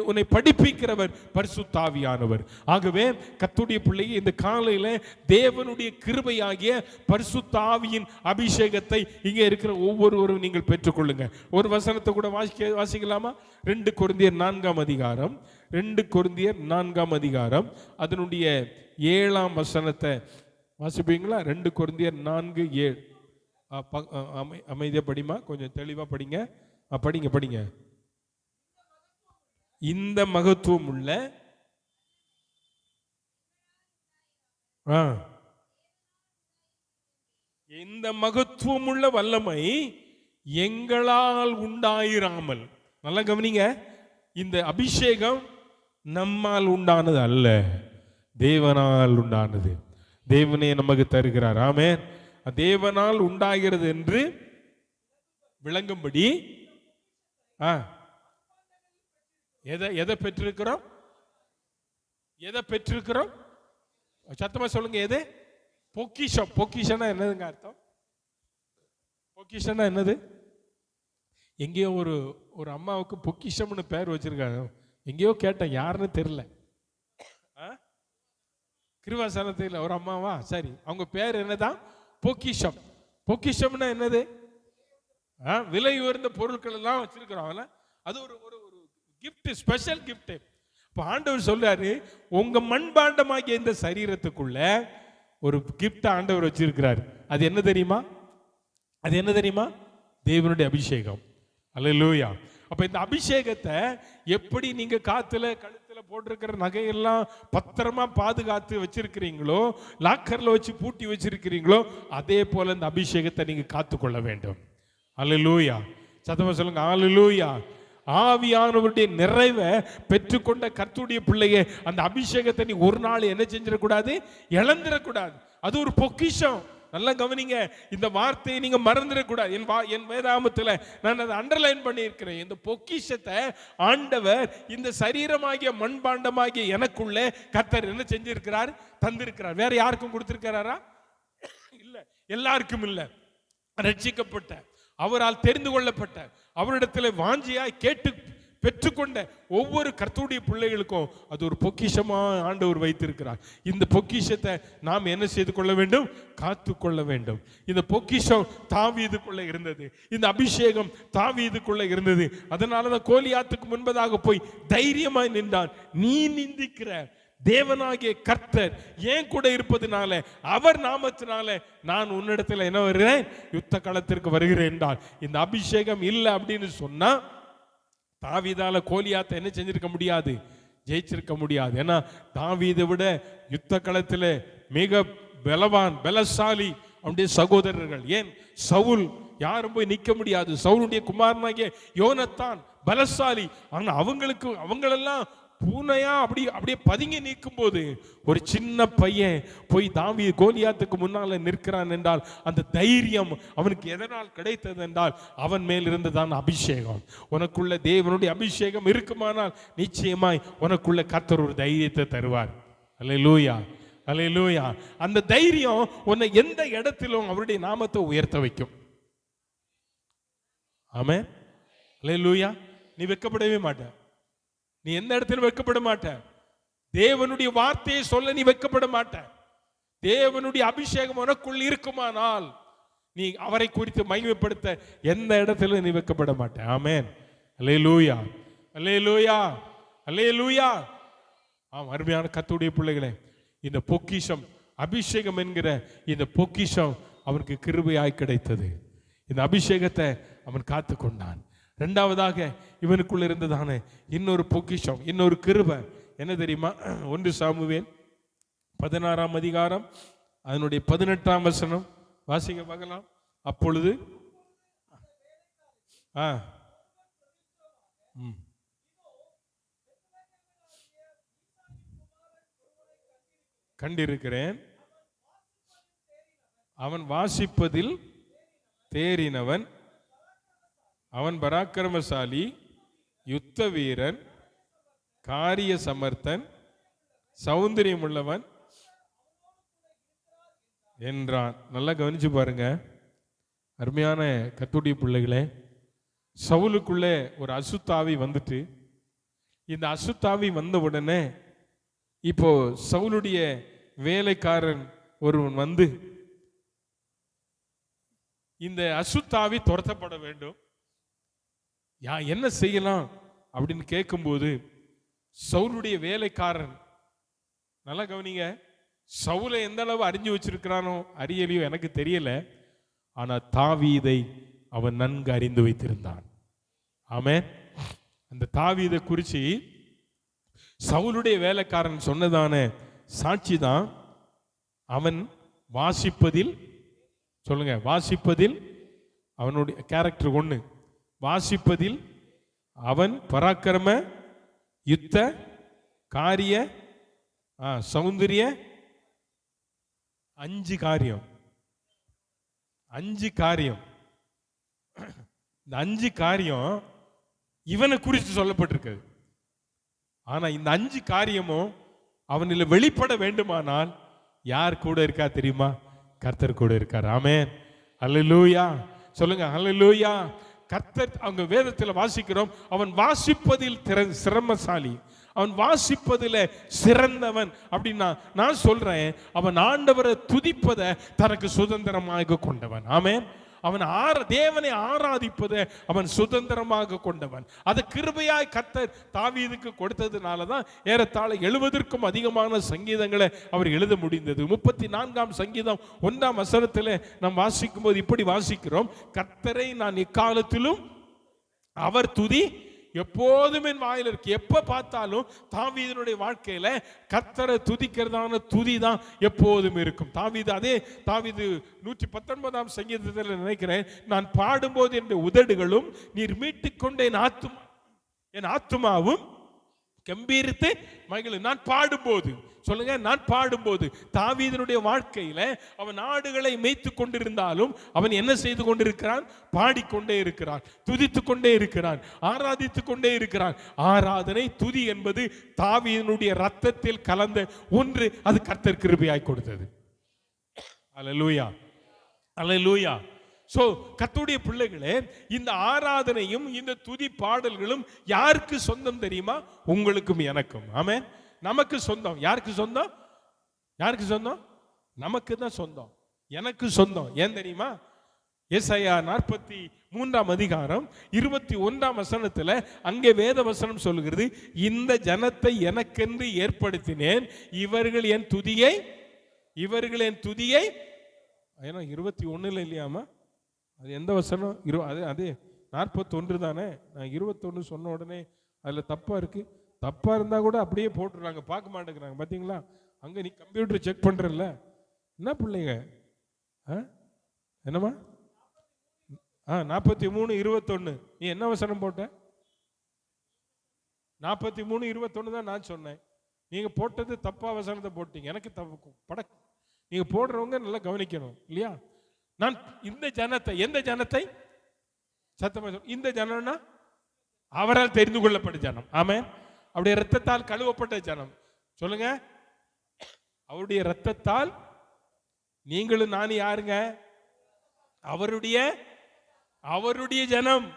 உன்னை படிப்பிக்கிறவர் பரிசுத்த ஆவியானவர். ஆகவே கர்த்தருடைய பிள்ளையை இந்த காலையில தேவனுடைய கிருபையாகிய பரிசுத்த ஆவியின் அபிஷேகத்தை இங்கே இருக்கிற ஒவ்வொருவரும் நீங்கள் பெற்றுக்கொள்ளுங்க. ஒரு வசனத்தை கூட வாசிக்கலாமா? 2 கொரிந்தியர் 4ஆம் அதிகாரம், 2 கொரிந்தியர் 4ஆம் அதிகாரம் அதனுடைய 7ஆம் வசனத்தை வாசிப்பீங்களா? 2 கொரிந்தியர் 4:7. அமைதியா படிமா, கொஞ்சம் தெளிவா படிங்க. படிங்க. இந்த மகத்துவம் உள்ள இந்த மகத்துவம் உள்ள வல்லமை எங்களால் உண்டாயிராமல். நல்லா கவனிங்க, இந்த அபிஷேகம் நம்மால் உண்டானது அல்ல, தேவனால் உண்டானது. தேவனே நமக்கு தருகிறார். ஆமென். தேவனால் உண்டாகிறது என்று விளங்கும்படி எதை பெற்றிருக்கிறோம்? சத்தமா சொல்லுங்க. எது? பொக்கிஷம். பொக்கிஷம்னா என்னதுங்க அர்த்தம்? பொக்கிஷம்னா என்னது? எங்கேயோ ஒரு அம்மாவுக்கு பொக்கிஷம்னு பேர் வச்சிருக்காங்க. எங்கேயோ கேட்டேன், யாருன்னு தெரியல. கிருவாசனத்தில் ஒரு அம்மாவா? சரி, அவங்க பேர் என்னதான்? பொக்கிஷம். பொக்கிஷம்னா என்னது? விலை உயர்ந்த பொருட்கள் எல்லாம் வச்சிருக்கிறோம். அது ஒரு கிஃப்ட், ஸ்பெஷல் கிஃப்ட். இப்ப ஆண்டவர் சொல்றாரு, உங்க மண்பாண்டமாகிய இந்த சரீரத்துக்குள்ள ஒரு கிஃப்ட் ஆண்டவர் வச்சிருக்கிறார். அது என்ன தெரியுமா? தேவனுடைய அபிஷேகம். அல்லேலூயா. அப்ப இந்த அபிஷேகத்தை எப்படி நீங்க காத்துல கழுத்துல போட்டிருக்கிற நகையெல்லாம் பத்திரமா பாதுகாத்து வச்சிருக்கிறீங்களோ, லாக்கர்ல வச்சு பூட்டி வச்சிருக்கிறீங்களோ, அதே போல இந்த அபிஷேகத்தை நீங்க காத்துக்கொள்ள வேண்டும். அல்லேலூயா. சத்தமா சொல்லுங்க, அல்லேலூயா. ஆவியானவருடைய நிறைவை பெற்றுக்கொண்ட கர்த்தருடைய பிள்ளையே, அந்த அபிஷேகத்தை நீ ஒரு நாள் என்ன செஞ்சிடக்கூடாது? இழந்துடக்கூடாது. அது ஒரு பொக்கிஷம். நல்லா கவனிங்க, இந்த வார்த்தையை நீங்க மறந்துடக்கூடாது. என் வேதாமத்தில் நான் அதை அண்டர்லைன் பண்ணியிருக்கிறேன். இந்த பொக்கிஷத்தை ஆண்டவர் இந்த சரீரமாகிய மண்பாண்டமாகிய எனக்குள்ளே கர்த்தர் என்ன செஞ்சிருக்கிறார்? தந்திருக்கிறார். வேற யாருக்கும் கொடுத்திருக்கிறாரா? இல்ல, எல்லாருக்கும் இல்ல. ரட்சிக்கப்பட்ட, அவரால் தெரிந்து கொள்ளப்பட்ட, அவரிடத்தில் வாஞ்சியாய் கேட்டு பெற்றுக்கொண்ட ஒவ்வொரு கர்த்தருடைய பிள்ளைகளுக்கும் அது ஒரு பொக்கிஷமா ஆண்டவர் வைத்திருக்கிறார். இந்த பொக்கிஷத்தை நாம் என்ன செய்து கொள்ள வேண்டும்? காத்து கொள்ள வேண்டும். இந்த பொக்கிஷம் தாவீதுக்குள்ள இருந்தது, இந்த அபிஷேகம் தாவீதுக்குள்ள இருந்தது. அதனாலதான் கோலியாத்துக்கு முன்பதாக போய் தைரியமாய் நின்றான். நீ நிந்திக்கிற தேவனாகிய கர்த்தர் ஏன் கூட இருப்பதனால, அவர் நாமத்தினால நான் உன்னிடத்தில் என்ன வருகிறேன்? யுத்த களத்திற்கு வருகிறேன் என்றால், இந்த அபிஷேகம் இல்லை அப்படின்னு சொன்னா தாவீதால கோலியாத்தை என்ன செஞ்சிருக்க முடியாது? ஜெயிச்சிருக்க முடியாது. ஏன்னா தாவீதை விட யுத்த களத்தில் மிக பலவான் பலசாலி அவனுடைய சகோதரர்கள். ஏன் சவுல் யாரும் போய் நிற்க முடியாது. சவுலுடைய குமாரனாகிய யோனத்தான் பலசாலி. ஆனா அவங்களெல்லாம் பூனையா அப்படியே பதுங்கி நிற்கும் போது ஒரு சின்ன பையன் போய் கோலியாத்துக்கு முன்னால நிற்கிறான் என்றால் அந்த தைரியம் அவனுக்கு எதனால் கிடைத்தது என்றால் அவன் மேல் இருந்துதான் அபிஷேகம். உனக்குள்ள தேவனுடைய அபிஷேகம் இருக்குமானால் நிச்சயமாய் உனக்குள்ள கர்த்தர் ஒரு தைரியத்தை தருவார். அல்லேலூயா, அல்லேலூயா. அந்த தைரியம் உன்னை எந்த இடத்திலும் அவருடைய நாமத்தை உயர்த்த வைக்கும். ஆமென், அல்லேலூயா. நீ வெட்கப்படவே மாட்ட. நீ எந்த இடத்திலும் வெட்கப்பட மாட்ட. தேவனுடைய வார்த்தையை சொல்ல நீ வெட்கப்பட மாட்ட. தேவனுடைய அபிஷேகம் உனக்குள் இருக்குமானால் நீ அவரை குறித்து மகிமைப்படுத்த எந்த இடத்திலும் நீ வெட்கப்பட மாட்ட. ஆமென், அல்லேலூயா, அல்லேலூயா, அல்லேலூயா. அருமையான கர்த்தருடைய பிள்ளைகளே, இந்த பொக்கிஷம் அபிஷேகம் என்கிற இந்த பொக்கிஷம் அவனுக்கு கிருபையாய் கிடைத்தது. இந்த அபிஷேகத்தை அவன் காத்து கொண்டான். இரண்டாவதாக இவனுக்குள்ள இருந்ததான இன்னொரு பொக்கிஷம், இன்னொரு கிருபை என்ன தெரியுமா? 1 சாமுவேல் 16ஆம் அதிகாரம் அதனுடைய 18ஆம் வசனம் வாசிக்க பார்க்கலாம். அப்பொழுது கண்டிருக்கிறேன், அவன் வாசிப்பதில் தேறினவன், அவன் பராக்கிரமசாலி, யுத்த வீரன், காரிய சமர்த்தன், சௌந்தரியம் உள்ளவன் என்றான். நல்லா கவனிச்சு பாருங்க அருமையான கர்த்தருடைய பிள்ளைகளே. சவுலுக்குள்ளே ஒரு அசுத்தாவி வந்துட்டு, இந்த அசுத்தாவி வந்த உடனே இப்போ சவுலுடைய வேலைக்காரன் ஒருவன் வந்து இந்த அசுத்தாவி துரத்தப்பட வேண்டும், என்ன செய்யலாம் அப்படின்னு கேட்கும்போது சவுலுடைய வேலைக்காரன், நல்லா கவனிங்க, சவுலை எந்த அளவு அறிஞ்சு வச்சிருக்கிறானோ அறியலையோ எனக்கு தெரியல, ஆனா தாவீதை அவன் நன்கு அறிந்து வைத்திருந்தான். ஆமென். அந்த தாவீதை குறித்து சவுலுடைய வேலைக்காரன் சொன்னதான சாட்சி தான், அவன் வாசிப்பதில், சொல்லுங்க, வாசிப்பதில் அவனுடைய கேரக்டர் 1, வாசிப்பதில் அவன் பராக்கிரம, யுத்த, காரிய, சௌந்தரிய, 5 காரியம். இந்த 5 காரியம் இவனை குறித்து சொல்லப்பட்டிருக்கிறது. ஆனா இந்த 5 காரியமும் அவனில் வெளிப்பட வேண்டுமானால் யார் கூட இருக்கா தெரியுமா? கர்த்தர் கூட இருக்கார். ஆமென், அல்லேலூயா. சொல்லுங்க, அல்லேலூயா. கர்த்தர், அவங்க வேதத்தில் வாசிக்கிறோம், அவன் வாசிப்பதில் சிரமசாலி, அவன் வாசிப்பதில் சிறந்தவன். அப்படின்னா நான் சொல்றேன், அவன் ஆண்டவரை துதிப்பதை தனக்கு சுதந்திரமாக கொண்டவன். ஆமென். அவன் தேவனை ஆராதிப்பதை அவன் சுதந்திரமாக கொண்டவன். அது கிருபையாய் கர்த்தர் தாவீதுக்கு கொடுத்ததுனாலதான் ஏறத்தாழ 70க்கும் அதிகமான சங்கீதங்களை அவர் எழுத முடிந்தது. 34ஆம் சங்கீதம் 1ஆம் வசனத்தில் நாம் வாசிக்கும் போது இப்படி வாசிக்கிறோம், கர்த்தரை நான் எக்காலத்திலும் அவர் துதி எப்போதும் என் வாயில் இருக்கு. எப்ப பார்த்தாலும் தாவீதினுடைய வாழ்க்கையில கர்த்தரை துதிக்கிறதான துதி தான் எப்போதும் இருக்கும். தாவீது 119ஆம் சங்கீதத்தில் நினைக்கிறேன், நான் பாடும்போது என் உதடுகளும் நீர் மீட்டுக்கொண்ட என் ஆத்துமாவும் கம்பீரித்து மகிழும். நான் பாடும்போது, சொல்லுங்க, நான் பாடும்போது. தாவீதினுடைய வாழ்க்கையில அவன் ஆடுகளை மேய்த்து கொண்டிருந்தாலும் அவன் என்ன செய்து கொண்டிருக்கிறான்? பாடிக்கொண்டே இருக்கிறான், துதித்து கொண்டே இருக்கிறான், ஆராதித்து கொண்டே இருக்கிறான். ஆராதனை, துதி என்பது தாவீதினுடைய ரத்தத்தில் கலந்த ஒன்று. அது கர்த்தர் கிருபையாய் கொடுத்தது. அல்லேலூயா, அல்லேலூயா. சோ கர்த்தருடைய பிள்ளைகளே, இந்த ஆராதனையும் இந்த துதி பாடல்களும் யாருக்கு சொந்தம் தெரியுமா? உங்களுக்கும் எனக்கும். ஆமென். நமக்கு சொந்தம். யாருக்கு சொந்தம்? யாருக்கு சொந்தம்? நமக்கு தான் சொந்தம், எனக்கு சொந்தம். ஏன் தெரியுமா? ஏசாயா 43 21 அங்கே வேத வசனம் சொல்லுகிறது, இந்த ஜனத்தை எனக்கென்று ஏற்படுத்தினேன், இவர்கள் என் துதியை 21 இல்லையாமா? அது எந்த வசனம்? அது 41 தானே. நான் 21 சொன்ன உடனே அதுல தப்பா இருக்கு. தப்பா இருந்தா கூட அப்படியே போட்டுறாங்க, பார்க்க மாட்டேங்கிறாங்க. பாத்தீங்களா? அங்க நீ கம்ப்யூட்டர் செக் பண்றல, என்ன பிள்ளைங்க? என்னமா? 43:21. நீ என்ன வசனம் போட்ட? 43:21 தான் நான் சொன்னேன். நீங்க போட்டது தப்பா வசனத்தை போட்டீங்க. எனக்கு படக்கு. நீங்க போடுறவங்க நல்லா கவனிக்கணும் இல்லையா? நான் இந்த ஜனத்தை, எந்த ஜனத்தை? சத்தமா இந்த ஜனம்னா அவரால் தெரிந்து கொள்ளப்பட்ட ஜனம். ஆமென். அவருடைய இரத்தத்தால் கழுவப்பட்ட ஜனம். சொல்லுங்க, அவருடைய இரத்தத்தால் நீங்களும் நானும் யாருங்க? அவருடைய ஜனம்.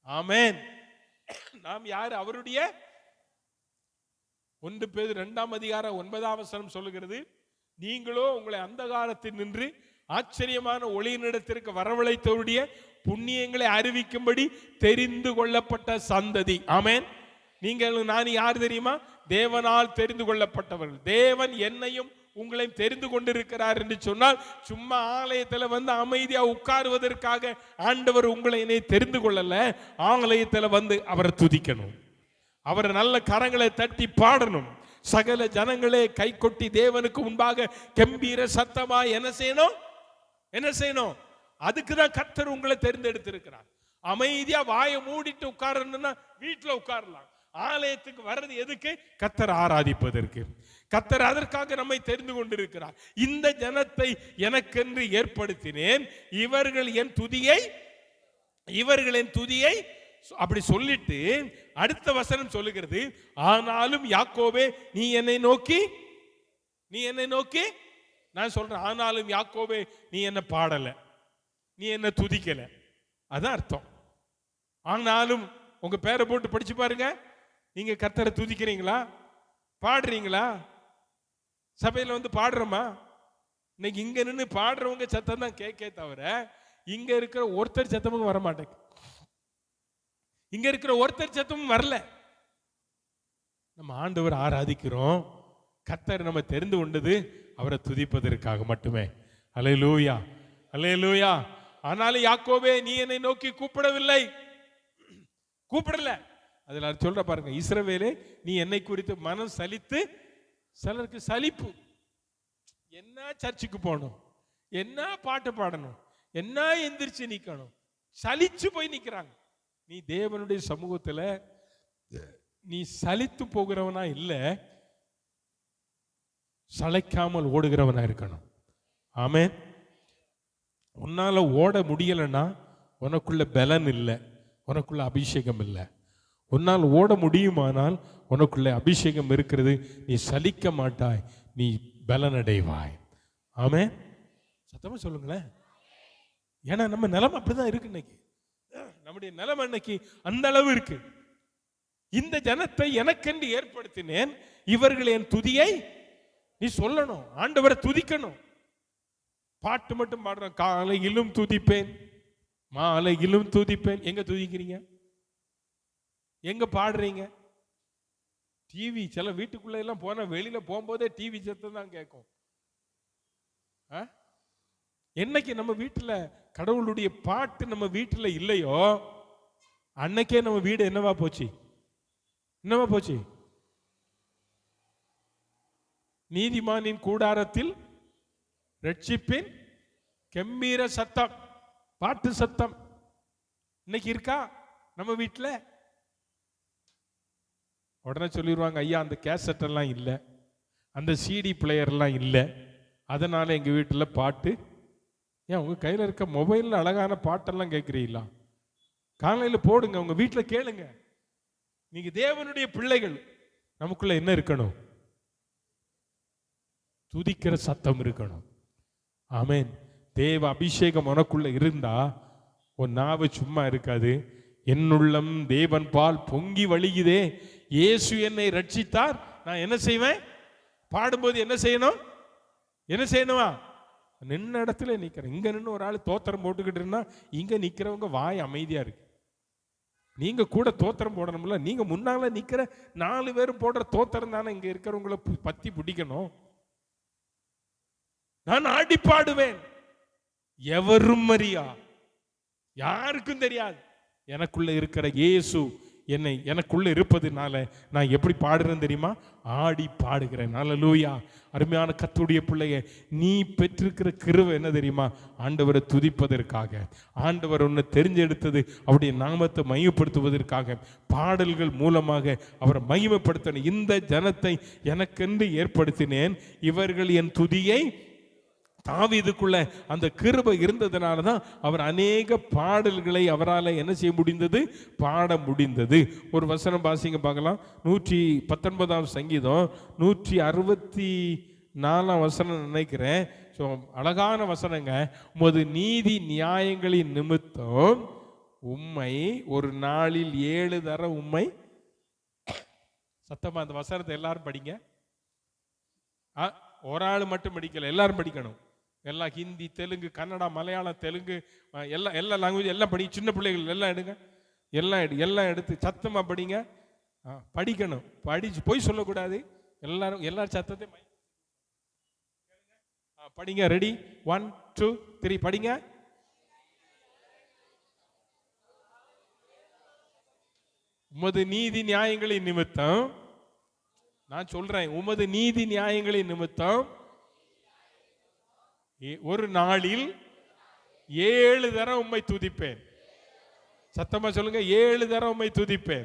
ஆமென். நாம் யாரு? அவருடைய. 1 பேதுரு 2:9 சொல்லுகிறது, நீங்களோ உங்களை அந்தகாரத்தில் நின்று ஆச்சரியமான ஒளியினிடத்திற்கு வரவழைத்தவருடைய புண்ணியங்களை அறிவிக்கும்படி தெரிந்து கொள்ளப்பட்ட சந்ததி. ஆமென். நீங்கள் நான் யார் தெரியுமா? தேவனால் தெரிந்து கொள்ளப்பட்டவர்கள். தேவன் என்னையும் உங்களையும் தெரிந்து கொண்டிருக்கிறார் என்று சொன்னால், சும்மா ஆலயத்தில் வந்து அமைதியா உட்காருவதற்காக ஆண்டவர் உங்களை என்னை தெரிந்து கொள்ளல. ஆலயத்தில் வந்து அவரை துதிக்கணும், அவரை நல்ல கரங்களை தட்டி பாடணும். சகல ஜனங்களே கை கொட்டி தேவனுக்கு முன்பாக கம்பீர சத்தமா என்ன செய்யணும்? அதுக்குதான் கர்த்தர் உங்களை தேர்ந்தெடுத்திருக்கிறார். அமைதியா வாயை மூடிட்டு உட்காரணும்னா வீட்டுல உட்காரலாம். ஆலயத்துக்கு வர்றது எதுக்கு? கர்த்தர் ஆராதிப்பதற்கு. கர்த்தர் அதற்காக நம்மை தெரிந்து கொண்டிருக்கிறார். இந்த ஜனத்தை எனக்கென்று ஏற்படுத்தினேன், இவர்கள் என் துதியை அப்படி சொல்லிட்டு அடுத்த வசனம் சொல்லுகிறது, ஆனாலும் யாக்கோபே நீ என்னை நோக்கி நான் சொல்றேன், ஆனாலும் யாக்கோபே நீ என்ன பாடல, நீ என்ன துதிக்கல. அதான் அர்த்தம். ஆனாலும் உங்க பேரை போட்டு படிச்சு பாருங்க. நீங்க கர்த்தரை துதிக்கிறீங்களா? பாடுறீங்களா? சபையில வந்து பாடுறோமா? இன்னைக்கு இங்க நின்று பாடுறவங்க சத்தம் தான் கேட்க தவிர இங்க இருக்கிற ஒருத்தர் சத்தமும் வர மாட்டேங்க. இங்க இருக்கிற ஒருத்தர் சத்தமும் வரல. நம்ம ஆண்டவர் ஆராதிக்கிறோம். கர்த்தர் நம்ம தெரிந்து கொண்டது அவரை துதிப்பதற்காக மட்டுமே. அல்லேலூயா, அல்லேலூயா. ஆனாலும் யாக்கோபே நீ என்னை நோக்கி கூப்பிடல. அதுல சொல்ற பாருங்க, இஸ்ரவேலே நீ என்னை குறித்து மனம் சலித்து. சிலருக்கு சலிப்பு. என்ன சர்ச்சுக்கு போகணும், என்ன பாட்டு பாடணும், என்ன எந்திரிச்சு நிக்கணும், சலிச்சு போய் நிக்கிறாங்க. நீ தேவனுடைய சமூகத்துல நீ சலித்து போகிறவனா இல்ல, சளைக்காமல் ஓடுகிறவனா இருக்கணும். ஆமென். உன்னால ஓட முடியலன்னா உனக்குள்ள பலன் இல்லை, உனக்குள்ள அபிஷேகம் இல்லை. உன்னால் ஓட முடியுமானால் உனக்குள்ள அபிஷேகம் இருக்கிறது. நீ சலிக்க மாட்டாய், நீ பலனடைவாய். ஆமென். சத்தமா சொல்லுங்களேன். ஏன்னா நம்ம நிலைமை அப்படிதான் இருக்கு இன்னைக்கு. நம்முடைய நிலைமை இன்னைக்கு அந்த அளவு இருக்கு. இந்த ஜனத்தை எனக்கென்று ஏற்படுத்தினேன், இவர்கள் என் துதியை நீ சொல்லணும், ஆண்டவரை துதிக்கணும். பாட்டு மட்டும் பாடுறோம், காலையிலும் துதிப்பேன் மாலையிலும் துதிப்பேன். எங்க துதிக்கிறீங்க? எங்க பாடுறீங்க? டிவி சில வீட்டுக்குள்ள எல்லாம் போன வெளியில போகும்போதே டிவி சத்தம் தான் கேட்கும். என்னைக்கு நம்ம வீட்டுல கடவுளுடைய பாட்டு நம்ம வீட்டுல இல்லையோ அன்னைக்கே நம்ம வீடு என்னவா போச்சு? நீதிமானின் கூடாரத்தில் ரட்சிப்பின் கம்பீர சத்தம், பாட்டு சத்தம் இன்னைக்கு இருக்கா நம்ம வீட்டுல? உடனே சொல்லிடுவாங்க, ஐயா அந்த கேசட் எல்லாம் இல்லை, அந்த சிடி பிளேயர் எல்லாம் இல்லை, அதனால எங்க வீட்டுல பாட்டு. ஏன் உங்க கையில இருக்க மொபைல்ல அழகான பாட்டெல்லாம் கேட்கிறீங்களா? காலையில போடுங்க, உங்க வீட்டுல கேளுங்க. நீங்க தேவனுடைய பிள்ளைகள். நமக்குள்ள என்ன இருக்கணும்? துதிக்கிற சத்தம் இருக்கணும். ஆமென். தேவ அபிஷேகம் உனக்குள்ள இருந்தா உன் நாவு சும்மா இருக்காது. என்னுள்ளம் தேவன் பால் பொங்கி வழியுதே, இயேசு என்னை ரட்சித்தார், நான் என்ன செய்வேன்? பாடும்போது என்ன செய்யணும்? என்ன செய்யணுமா? நின்ன இடத்துல நிக்கிறேன். இங்க நின்று ஒரு ஆள் தோத்திரம் போட்டுக்கிட்டு இருந்தா இங்க நிக்கிறவங்க வாய் அமைதியா இருக்கு. நீங்க கூட தோத்திரம் போடணும்ல. நீங்க முன்னால நிக்கிற 4 பேரும் போடுற தோத்திரம் தானே இங்க இருக்கிறவங்கள பத்தி பிடிக்கணும். நான் ஆடி பாடுவேன், எவரும் அறியா, யாருக்கும் தெரியாது. எனக்குள்ள இருக்கிற இயேசு எனக்குள்ள இருப்பதுனால நான் எப்படி பாடுறேன் தெரியுமா? ஆடி பாடுகிறேன். அல்லேலூயா. அருமையான கர்த்தருடைய பிள்ளையே, நீ பெற்றிருக்கிற கிருபை என்ன தெரியுமா? ஆண்டவரை துதிப்பதற்காக, ஆண்டவர் ஒன்று தெரிஞ்செடுத்தது அவருடைய நாமத்தை மையப்படுத்துவதற்காக, பாடல்கள் மூலமாக அவரை மகிமைப்படுத்தின. இந்த ஜனத்தை எனக்கென்று ஏற்படுத்தினேன், இவர்கள் என் துதியை. தாவீதுக்குள்ள அந்த கிருபை இருந்ததுனால தான் அவர் அநேக பாடல்களை அவரால் என்ன செய்ய முடிந்தது? பாட முடிந்தது. ஒரு வசனம் வாசிங்க பார்க்கலாம். 119 சங்கீதம் 164 வசனம் நினைக்கிறேன். ஸோ அழகான வசனங்க. உமது நீதி நியாயங்களின் நிமித்தம் உம்மை ஒரு நாளில் 7 தரம் உம்மை. சத்தமா அந்த வசனத்தை எல்லாரும் படிங்க. ஒரு ஆள் மட்டும் படிக்கல, எல்லாரும் படிக்கணும். எல்லாம் ஹிந்தி, தெலுங்கு, கன்னடா, மலையாளம், தெலுங்கு, எல்லா லாங்குவேஜ் எல்லாம் படி. சின்ன பிள்ளைகள் எல்லாம் எடுங்க, எல்லாம் எடுத்து சத்தமா படிங்க. படிக்கணும், படிச்சு போய் சொல்லக்கூடாது. எல்லாரும் சத்தத்தை படிங்க. ரெடி? 1 2 3 படிங்க. உமது நீதி நியாயங்களின் நிமித்தம், நான் சொல்றேன், உமது நீதி நியாயங்களின் நிமித்தம் ஒரு நாளில் 7 தரம் உம்மை துதிப்பேன். சத்தமா சொல்லுங்க, 7 தரம் உம்மை துதிப்பேன்.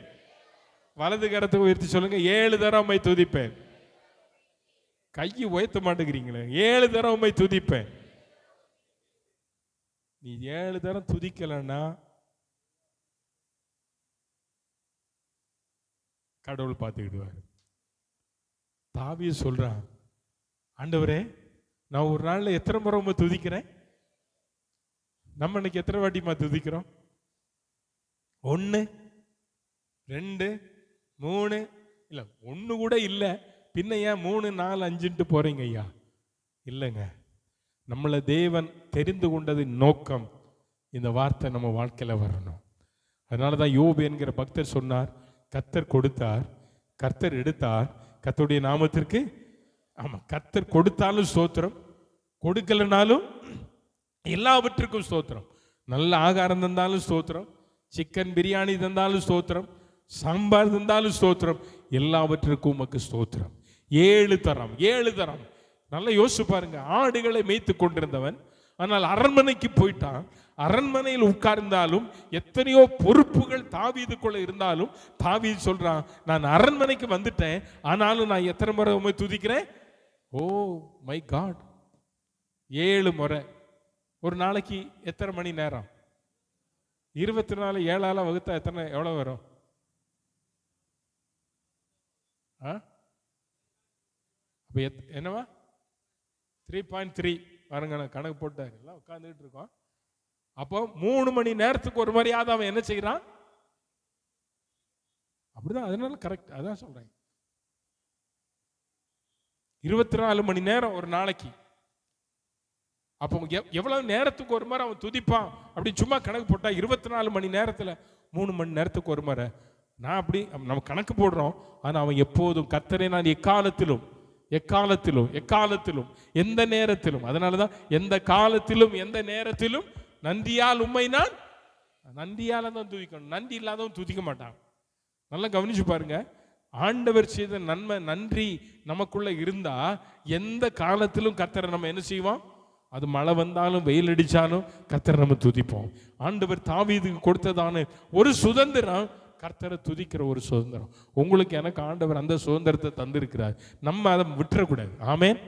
வலது கரத்தை உயர்த்தி சொல்லுங்க, 7 தரம் உம்மை துதிப்பேன். கையை உயர்த்த மாட்டேங்கிறீங்களே. 7 தரம் உம்மை துதிப்பேன். நீ 7 தரம் துதிக்கலன்னா கடவுள் பார்த்துக்கிடுவார். தாவீது சொல்றான், ஆண்டவரே நான் ஒரு நாள்ல எத்தனை முறை உம்மை துதிக்கிறேன்? நம்ம இன்னைக்கு எத்தனை வாட்டிமா துதிக்கிறோம்? 1 2 3 இல்ல, 1 கூட இல்ல. பின்ன ஏன் 3 4 5 போறீங்க ஐயா? இல்லைங்க, நம்மளை தேவன் தெரிந்து கொண்டதின் நோக்கம் இந்த வார்த்தை நம்ம வாழ்க்கையில வரணும். அதனாலதான் யோபு என்கிற பக்தர் சொன்னார், கர்த்தர் கொடுத்தார், கர்த்தர் எடுத்தார், கர்த்தருடைய நாமத்திற்கு. ஆமா, கர்த்தர் கொடுத்தாலும் ஸ்தோத்திரம், கொடுக்கலனாலும் எல்லாவற்றுக்கும் ஸ்தோத்திரம். நல்ல ஆகாரம் தந்தாலும் ஸ்தோத்திரம், சிக்கன் பிரியாணி தந்தாலும் ஸ்தோத்திரம், சாம்பார் தந்தாலும் ஸ்தோத்திரம், எல்லாவற்றுக்கும் உமக்கு ஸ்தோத்திரம். 7 தரம் 7 தரம். நல்லா யோசிச்சு பாருங்க. ஆடுகளை மேய்த்து கொண்டிருந்தவன், ஆனால் அரண்மனைக்கு போயிட்டான். அரண்மனையில் உட்கார்ந்தாலும் எத்தனையோ பொறுப்புகள் தாவீதுக்குள்ள இருந்தாலும் தாவீது சொல்றான், நான் அரண்மனைக்கு வந்துட்டேன், ஆனாலும் நான் எத்தனை முறை உம்மை துதிக்கிறேன்? ஓ மை காட், 7 முறை. ஒரு நாளைக்கு எத்தனை மணி நேரம்? 24 7ஆல வகுத்தா எவ்வளவு வரும்? என்னவா? 3.3 பாருங்க. நான் கணக்கு போட்டாரு, எல்லாம் உட்கார்ந்துட்டு இருக்கோம். அப்போ 3 மணி நேரத்துக்கு ஒரு மாதிரியாவது அவன் என்ன செய்யறான்? அப்படிதான். அதனால கரெக்ட், அதான் சொல்றேன். 24 மணி நேரம் ஒரு நாளைக்கு. அப்போ எவ்வளவு நேரத்துக்கு ஒரு முறை அவன் துதிப்பான் அப்படி சும்மா கணக்கு போட்டா 24 மணி நேரத்துல 3 மணி நேரத்துக்கு ஒரு முறை. நான் அப்படி நம்ம கணக்கு போடுறோம். ஆனா அவன் எப்போதும் கர்த்தரை நான் எக்காலத்திலும் எக்காலத்திலும் எக்காலத்திலும் எந்த நேரத்திலும், அதனாலதான் எந்த காலத்திலும் எந்த நேரத்திலும் நன்றியால் உம்மை நான், நன்றியால தான் துதிக்கணும். நன்றி இல்லாதவன் துதிக்க மாட்டான். நல்லா கவனிச்சு பாருங்க. ஆண்டவர் செய்த நன்மை நன்றி நமக்குள்ள இருந்தா எந்த காலத்திலும் கர்த்தரை நம்ம என்ன செய்வோம்? அது மழை வந்தாலும் வெயில் அடிச்சாலும் கர்த்தரை நம்ம துதிப்போம். ஆண்டவர் தாவீதுக்கு கொடுத்ததான ஒரு சுதந்திரம், கர்த்தரை துதிக்கிற ஒரு சுதந்திரம். உங்களுக்கு எனக்கு ஆண்டவர் அந்த சுதந்திரத்தை தந்திருக்கிறார். நம்ம அதை விட்டுறக்கூடாது. ஆமென்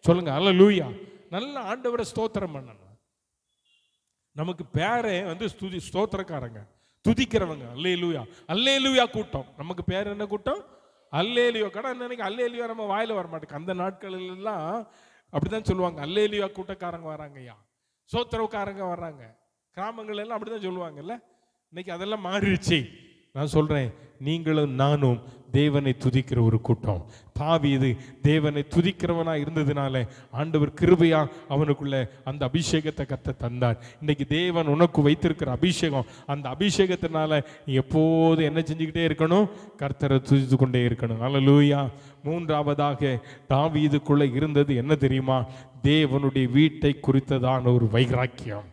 சொல்லுங்க, அல்லேலூயா. நல்ல ஆண்டவரை ஸ்தோத்திரம் பண்ணணும். நமக்கு பேரே ஸ்தோத்திரக்காரங்க, துதிக்கிறவங்க. அல்லேலூயா அல்லேலூயா கூட்டம். நமக்கு பேர் என்ன கூட்டம்? அல்லேலூயா. கடை நினைக்க அல்லேலூயா நம்ம வாயில வர மாட்டேங்க. அந்த நாட்களில் எல்லாம் அப்படிதான் சொல்லுவாங்க, அல்லேலூயா கூட்டக்காரங்க வராங்க ஐயா. சோத்திரவுக்காரங்க வர்றாங்க. கிராமங்கள் எல்லாம் அப்படிதான் சொல்லுவாங்கல்ல. இன்னைக்கு அதெல்லாம் மாறிடுச்சு. நான் சொல்றேன், நீங்களும் நானும் தேவனை துதிக்கிற ஒரு கூட்டம். தாவீது தேவனை துதிக்கிறவனா இருந்ததுனால ஆண்டவர் கிருபையா அவனுக்குள்ள அந்த அபிஷேகத்தை கர்த்தர் தந்தார். இன்னைக்கு தேவன் உனக்கு வைத்திருக்கிற அபிஷேகம், அந்த அபிஷேகத்தினால நீ எப்போது என்ன செஞ்சுக்கிட்டே இருக்கணும்? கர்த்தரை துதித்து கொண்டே இருக்கணும். அல்லேலூயா. மூன்றாவதாக தாவீதுக்குள்ள இருந்தது என்ன தெரியுமா? தேவனுடைய வீட்டை குறித்ததான ஒரு வைராக்கியம்.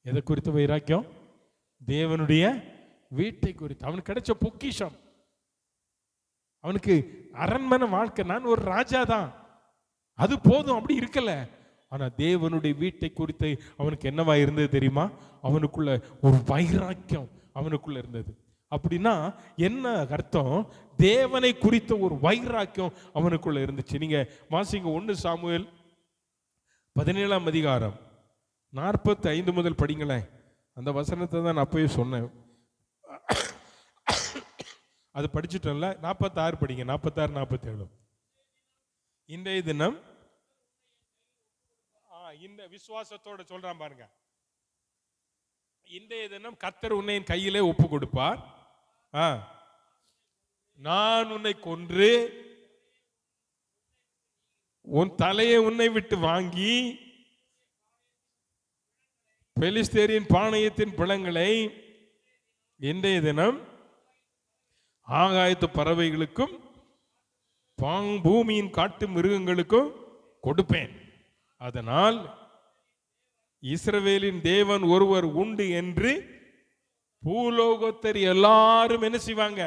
எதை குறித்த வைராக்கியம்? தேவனுடைய வீட்டை குறித்து. அவனுக்கு கிடைச்ச பொக்கிஷம், அவனுக்கு அரண்மனை வாழ்க்கை, நான் ஒரு ராஜா தான், அது போதும், அப்படி இருக்கல. ஆனா தேவனுடைய வீட்டை குறித்து அவனுக்கு என்னவா இருந்தது தெரியுமா? அவனுக்குள்ள ஒரு வைராக்கியம் அவனுக்குள்ள இருந்தது. அப்படின்னா என்ன அர்த்தம்? தேவனை குறித்த ஒரு வைராக்கியம் அவனுக்குள்ள இருந்துச்சு. நீங்க வாசிங்க 1 சாமுவேல் 17ஆம் அதிகாரம் 45 முதல் படிங்களேன். அந்த வசனத்தை தான் நான் அப்பவே சொன்னேன். அது படிச்சுட்டோம்ல. 46 படிங்க. 46 47. இன்றைய தினம் இந்த விசுவாசத்தோட சொல்றான் பாருங்க. இன்றைய தினம் கர்த்தர் உன்னை என் கையிலே ஒப்பு கொடுப்பார். நான் உன்னை கொன்று உன் தலையை உன்னை விட்டு வாங்கி பெலிஸ்தேரின் பாளையத்தின் பிளங்களை இன்றைய தினம் ஆகாயத்து பறவைகளுக்கும் பூமியின் காட்டு மிருகங்களுக்கும் கொடுப்பேன். அதனால் இஸ்ரவேலின் தேவன் ஒருவர் உண்டு என்று பூலோகத்தர் எல்லாரும் என்ன செய்வாங்க?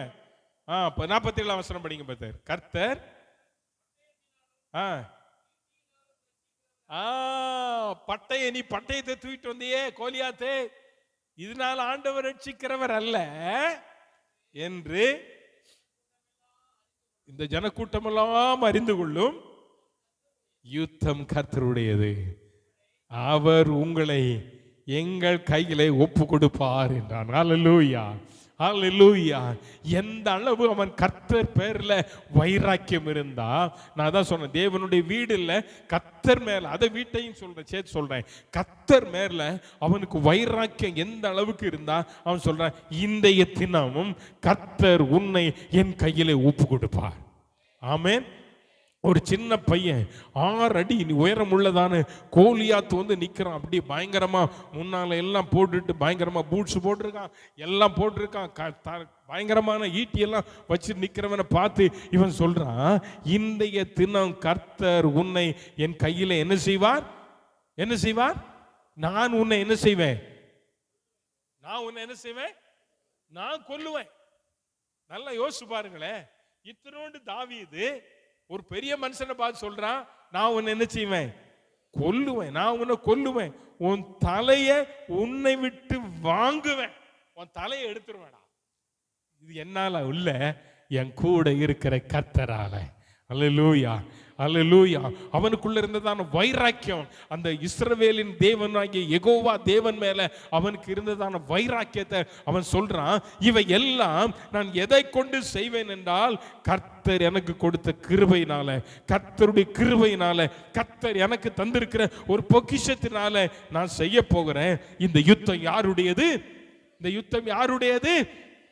47 வசனம் படிங்க பத்தர். கர்த்தர் பட்டய, நீ பட்டயத்தை தூக்கிட்டு வந்தியே கோலியாத்தே, இதனால ஆண்டவர் ரட்சிக்கிறவர் அல்ல என்று இந்த ஜனக்கூட்டமெல்லாம் அறிந்து கொள்ளும். யுத்தம் கர்த்தருடையது, அவர் உங்களை எங்கள் கையிலே ஒப்பு கொடுப்பார் என்றான். ஹல்லேலூயா, ஹல்லேலூயா. எந்த அளவு அவன் கர்த்தர் பேர்ல வைராக்கியம் இருந்தா, நான் தான் சொன்னேன், தேவனுடைய வீடு இல்ல, கர்த்தர் மேல, அதை வீட்டையும் சொல்றேன், சேர்த்து சொல்றேன், கர்த்தர் மேல அவனுக்கு வைராக்கியம் எந்த அளவுக்கு இருந்தா, அவன் சொல்றான், இன்றைய தினமும் கர்த்தர் உன்னை என் கையிலே ஒப்பு கொடுப்பார். ஆமென். ஒரு சின்ன பையன் 6 அடி உயரம் உள்ளதான கோலியாத்து வந்து நிற்கிறான். அப்படி பயங்கரமா முன்னால எல்லாம் போட்டுட்டு பயங்கரமா பூட்ஸ் போட்டிருக்கான், எல்லாம் போட்டிருக்கான், பயங்கரமான ஈட்டி எல்லாம் வச்சு நிற்கிறவனை பார்த்து இவன் சொல்றான், இன்றைய தினம் கர்த்தர் உன்னை என் கையில என்ன செய்வார்? என்ன செய்வார்? நான் உன்னை என்ன செய்வேன்? நான் உன்னை என்ன செய்வேன்? நான் கொல்லுவேன். நல்லா யோசிச்சு பாருங்களேன். இத்தனோண்டு தாவீது ஒரு பெரிய மனுஷனை பார்த்து சொல்றான், நான் உன்னை என்ன செய்வேன்? கொல்லுவேன். நான் உன்னை கொல்லுவேன், உன் தலையை உன்னை விட்டு வாங்குவேன், உன் தலையை எடுத்துருவேடா. இது என்னால இல்ல, என் கூட இருக்கிற கர்த்தரால. அல்லேலூயா, அல்லேலூயா. அவனுக்குள்ள இருந்ததான வைராக்கியம், அந்த இஸ்ரவேலின் தேவனாகிய யெகோவா தேவன் மேல அவனுக்கு இருந்ததான வைராக்கியத்தை அவன் சொல்றான், இவை எல்லாம் நான் எதை கொண்டு செய்வேன் என்றால், கர்த்தர் எனக்கு கொடுத்த கிருபையினால, கர்த்தருடைய கிருபையினால, கர்த்தர் எனக்கு தந்திருக்கிற ஒரு பொக்கிஷத்தினால நான் செய்ய போகிறேன். இந்த யுத்தம் யாருடையது? இந்த யுத்தம் யாருடையது?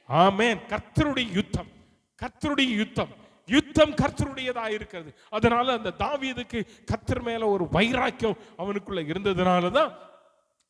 ஆமென். கர்த்தருடைய யுத்தம், கர்த்தருடைய யுத்தம். யுத்தம் கர்த்தருடையதா இருக்கிறது. அதனால அந்த தாவீதுக்கு கர்த்தர் மேல ஒரு வைராக்கியம் அவனுக்குள்ள இருந்ததுனாலதான்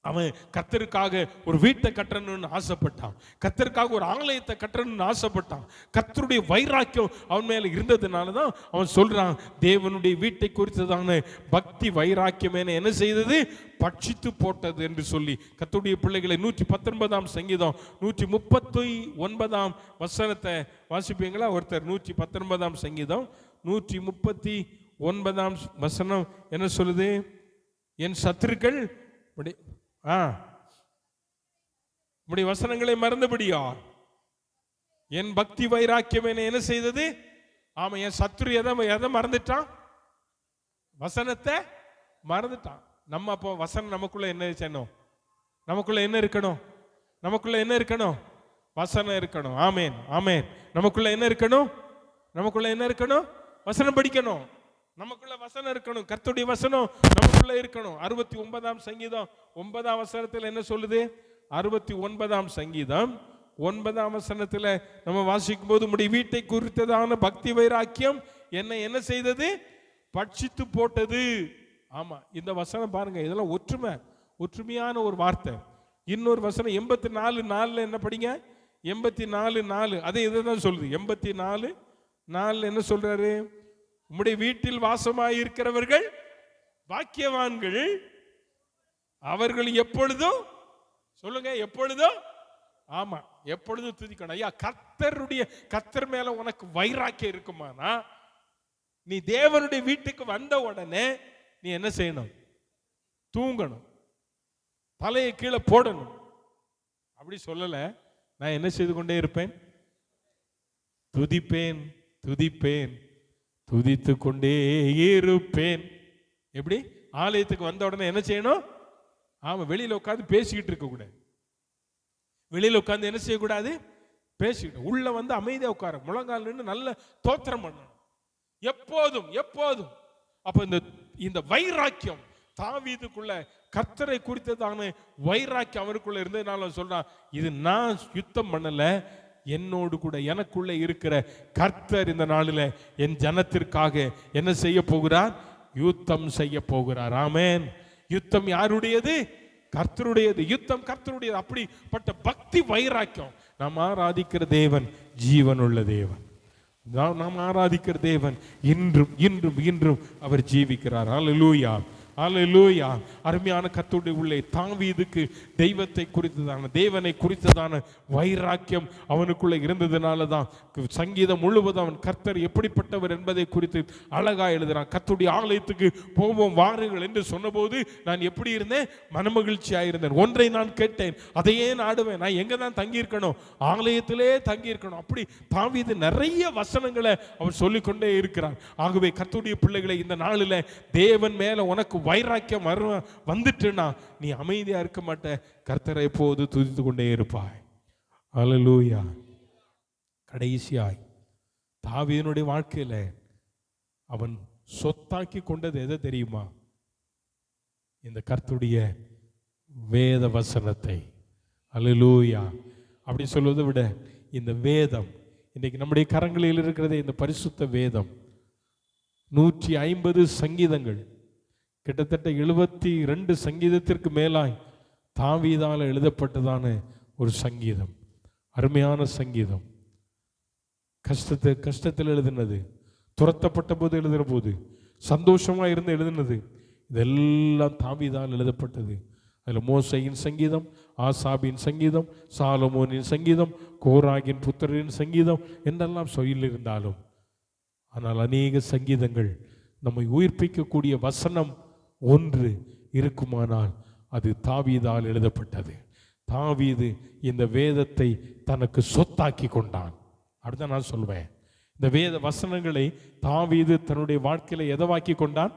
அவன் கர்த்தருக்காக ஒரு வீட்டை கட்டணும்னு ஆசைப்பட்டான், கர்த்தருக்காக ஒரு ஆலயத்தை கட்டணும்னு ஆசைப்பட்டான். கர்த்தருடைய வைராக்கியம் அவன் மேல இருந்ததுனாலதான் அவன் சொல்றான், தேவனுடைய வீட்டை குறித்ததான பக்தி வைராக்கியம் என்ன செய்தது? பட்சித்து போட்டது என்று சொல்லி. கர்த்தருடைய பிள்ளைகளை 119ஆம் சங்கீதம் 139ஆம் வசனத்தை வாசிப்பீங்களா? ஒருத்தர் 119ஆம் சங்கீதம் 139ஆம் வசனம் என்ன சொல்லுது? என் சத்துருக்கள் வசனங்களை மறந்தபடியா என் பக்தி வைராக்கியம் என்ன செய்தது? ஆமா, என் சத்துரு எதை மறந்துட்டான்? வசனத்தை மறந்துட்டான். நம்ம அப்போ வசனம் நமக்குள்ள என்ன செய்யணும்? நமக்குள்ள என்ன இருக்கணும்? நமக்குள்ள என்ன இருக்கணும்? வசனம் இருக்கணும். ஆமேன், ஆமேன். நமக்குள்ள என்ன இருக்கணும்? நமக்குள்ள என்ன இருக்கணும்? வசனம் படிக்கணும், நமக்குள்ள வசனம் இருக்கணும், கர்த்தருடைய வசனம் நமக்குள்ள இருக்கணும். 69ஆம் சங்கீதம் 9ஆம் வசனத்தில் என்ன சொல்லுது? 69ஆம் சங்கீதம் 9ஆம் வசனத்துல நம்ம வாசிக்கும் போது, உம்முடைய வீட்டை குறித்ததான பக்தி வைராக்கியம் என்ன என்ன செய்தது? பட்சித்து போட்டது. ஆமா, இந்த வசனம் பாருங்க, இதெல்லாம் ஒற்றுமையான ஒரு வார்த்தை. இன்னொரு வசனம் 84:4 என்ன படிங்க? 84:4 அதே இதுதான் சொல்லுது. 84:4 என்ன சொல்றாரு? உம்முடைய வீட்டில் வாசமாய் இருக்கிறவர்கள் பாக்கியவான்கள், அவர்கள் எப்பொழுதும், சொல்லுங்க, எப்பொழுதும், ஆமா, எப்பொழுதும் துதிக்கணும். ஐயா, கர்த்தர் மேல உனக்கு வைராக்கியம் இருக்குமானா, நீ தேவனுடைய வீட்டுக்கு வந்த உடனே நீ என்ன செய்யணும்? தூங்கணும், தலையை கீழே போடணும். அப்படி சொல்லல, நான் என்ன செய்து கொண்டே இருப்பேன்? துதிப்பேன், துதிப்பேன், துதித்து கொண்டே இருப்பேன். எப்படி? ஆலயத்துக்கு வந்த உடனே என்ன செய்யணும்? ஆமா, வெளியில உட்காந்து பேசிக்கிட்டு இருக்க கூடாது. வெளியில உட்காந்து என்ன செய்யக்கூடாது? பேசிக்கிட்டு. உள்ள வந்து அமைதியா உட்கார, முழங்கால் நின்று நல்ல தோத்திரம் பண்ணணும் எப்போதும் எப்போதும். அப்ப இந்த வைராக்கியம் தாவீதுக்குள்ள, கர்த்தரை குறித்ததான வைராக்கியம் அவருக்குள்ள இருந்ததுனால சொல்றான், இது நான் யுத்தம் பண்ணல, என்னோடு கூட எனக்குள்ள இருக்கிற கர்த்தர் இந்த நாளில் என் ஜனத்திற்காக என்ன செய்ய போகிறார்? யுத்தம் செய்ய போகிறார். ஆமென். யுத்தம் யாருடையது? கர்த்தருடையது. யுத்தம் கர்த்தருடையது. அப்படிப்பட்ட பக்தி வைராக்கியம். நாம் ஆராதிக்கிற தேவன் ஜீவனுள்ள தேவன். நாம் ஆராதிக்கிற தேவன் இன்றும் இன்றும் இன்றும் அவர் ஜீவிக்கிறார். அல்லேலூயா, அல்லேலூயா. அருமையான கர்த்தருடைய உள்ளே தாவீதுக்கு தெய்வத்தை குறித்ததான, தேவனை குறித்ததான வைராக்கியம் அவனுக்குள்ளே இருந்ததுனால தான் சங்கீதம் முழுவதும் அவன் கர்த்தர் எப்படிப்பட்டவர் என்பதை குறித்து அழகா எழுதுறான். கர்த்தருடைய ஆலயத்துக்கு போவோம் வாருங்கள் என்று சொன்னபோது நான் எப்படி இருந்தேன்? மனமகிழ்ச்சியாக இருந்தேன். ஒன்றை நான் கேட்டேன், அதையே நாடுவேன். நான் எங்க தான் தங்கியிருக்கணும்? ஆலயத்திலே தங்கியிருக்கணும். அப்படி தாவீது நிறைய வசனங்களை அவர் சொல்லிக்கொண்டே இருக்கிறார். ஆகவே கர்த்தருடைய பிள்ளைகளை, இந்த நாளில் தேவன் மேல உனக்கு வைராக்கியம் வந்துட்டுனா நீ அமைதியா இருக்க மாட்ட, கர்த்தரை எப்போது துதித்து கொண்டே இருப்பாய். அல்லேலூயா. கடைசியாய் தாவீதுனுடைய வாழ்க்கையில அவன் சொத்தாக்கி கொண்டது எதை தெரியுமா? இந்த கர்த்தருடைய வேத வசனத்தை. அல்லேலூயா. அப்படி சொல்வதை விட இந்த வேதம், இன்னைக்கு நம்முடைய கரங்களில் இருக்கிறதே இந்த பரிசுத்த வேதம், 150 சங்கீதங்கள், கிட்டத்தட்ட 72 சங்கீதத்திற்கு மேலாய் தாவீதால் எழுதப்பட்டதான ஒரு சங்கீதம். அருமையான சங்கீதம். கஷ்டத்தில் எழுதினது, துரத்தப்பட்ட போது எழுதுகிற போது, சந்தோஷமா இருந்து எழுதினது, இதெல்லாம் தாவீதால் எழுதப்பட்டது. அதில் மோசையின் சங்கீதம், ஆசாபின் சங்கீதம், சாலமோனின் சங்கீதம், கோராகின் புத்திரரின் சங்கீதம் என்றெல்லாம் சொல்லியிருந்தாலும், ஆனால் அநேக சங்கீதங்கள் நம்மை உயிர்ப்பிக்கக்கூடிய வசனம் ஒன்று இருக்குமானால் அது தாவீதால் எழுதப்பட்டது. தாவீது இந்த வேதத்தை தனக்கு சொத்தாக்கி கொண்டான். அப்படிதான் நான் சொல்வேன். இந்த வேத வசனங்களை தாவீது தன்னுடைய வாழ்க்கையில எதவாக்கி கொண்டான்?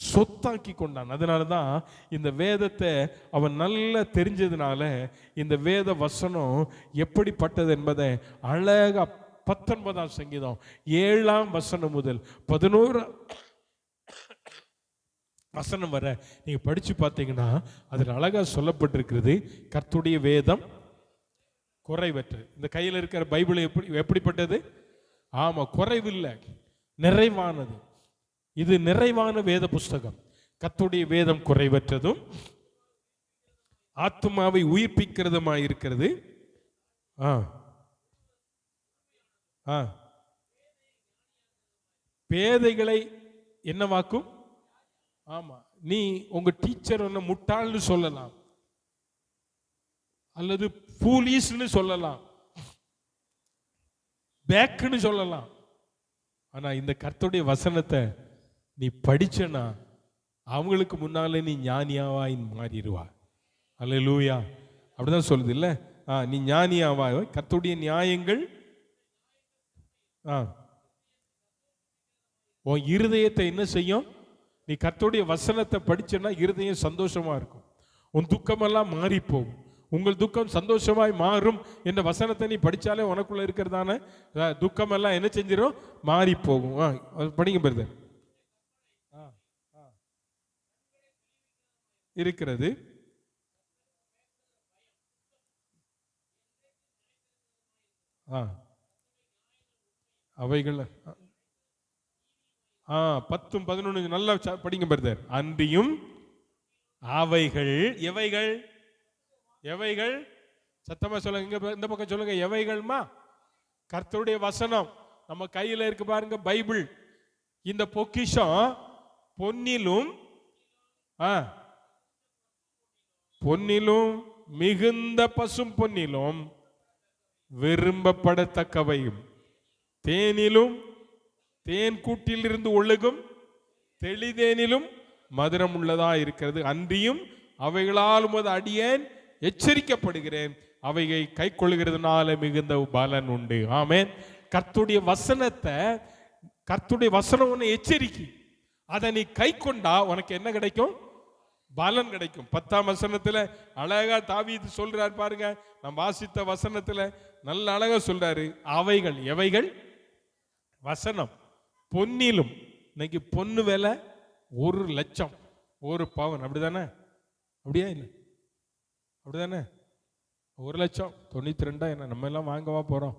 சொத்தாக்கி கொண்டான். அதனால தான் இந்த வேதத்தை அவன் நல்லா தெரிஞ்சதுனால இந்த வேத வசனம் எப்படிப்பட்டது என்பதை அழகா 19ஆம் சங்கீதம் 7ஆம் வசனம் முதல் 11 வசனம் வர நீங்க படிச்சு பார்த்தீங்கன்னா அதில் அழகா சொல்லப்பட்டிருக்கிறது, கர்த்தருடைய வேதம் குறைவற்றது. இந்த கையில் இருக்கிற பைபிள் எப்படிப்பட்டது? ஆமா, குறைவில்லை, நிறைவானது. இது நிறைவான வேத புஸ்தகம். கர்த்தருடைய வேதம் குறைவற்றதும் ஆத்துமாவை உயிர்ப்பிக்கிறதுமாய் இருக்கிறது. பேதைகளை என்னவாக்கும்? ஆமா, நீ உங்க டீச்சர் ஒன்னு முட்டாள்னு சொல்லலாம், அல்லது பூலீஸ்னு சொல்லலாம், பேக்குன்னு சொல்லலாம். ஆனா இந்த கர்த்தருடைய வசனத்தை நீ படிச்சனா அவங்களுக்கு முன்னாலே நீ ஞானியாவாய் மாறிடுவா. அல்லேலூயா. அப்படிதான் சொல்லுது இல்ல? நீ ஞானியாவாய். கர்த்தருடைய நியாயங்கள் உன் இருதயத்தை என்ன செய்யும்? நீ கர்த்தருடைய வசனத்தை படிச்சனா இருதயம் சந்தோஷமா இருக்கும். உன் துக்கமெல்லாம் மாறி போகும். உங்கள் துக்கம் சந்தோஷமாய் மாறும் என்ற வசனத்தை நீ படிச்சாலே உனக்குள்ள இருக்கிறதான துக்கம் எல்லாம் என்ன செஞ்சிடும், மாறி போகும். படிங்க பிரதர். இருக்கிறது அவைகள் 10-11 நல்லா படிங்க பிரதர். அன்றியும் அவைகள் எவைகள், எவைகள் சத்தமா சொல்லுங்க, இந்த பக்கம் சொல்லுங்க. எவைகள்மா? கர்த்தருடைய வசனம் நம்ம கையில இருக்கு பாருங்க, பைபிள். இந்த பொக்கிஷம் பொன்னிலும் பொன்னிலும் மிகுந்த பசும் பொன்னிலும் விரும்பப்படத்தக்கவையும் தேனிலும் தேன் கூட்டிலிருந்து ஒழுகும் தெளிதேனிலும் மதுரம் உள்ளதா இருக்கிறது. அன்றியும் அவைகளால் உமது அடியேன் எச்சரிக்கப்படுகிறேன், அவைகளை கை கொள்கிறதுனால மிகுந்த பலன் உண்டு. ஆமென். கர்த்தருடைய வசனத்தை, கர்த்தருடைய வசனம் உன்னை எச்சரிக்கை, அதை நீ கை கொண்டா உனக்கு என்ன கிடைக்கும்? பலன் கிடைக்கும். 10ஆம் வசனத்துல அழகா தாவீது சொல்றார் பாருங்க, நான் வாசித்த வசனத்துல நல்ல அழகா சொல்றாரு. அவைகள் எவைகள்? வசனம். பொன்னிலும், இன்னைக்கு பொண்ணு விலை 1,00,000 ஒரு பவுன், அப்படிதானே? அப்படியா இல்லை? அப்படிதானே? 1,92,000 என்ன நம்ம எல்லாம் வாங்கவா போறோம்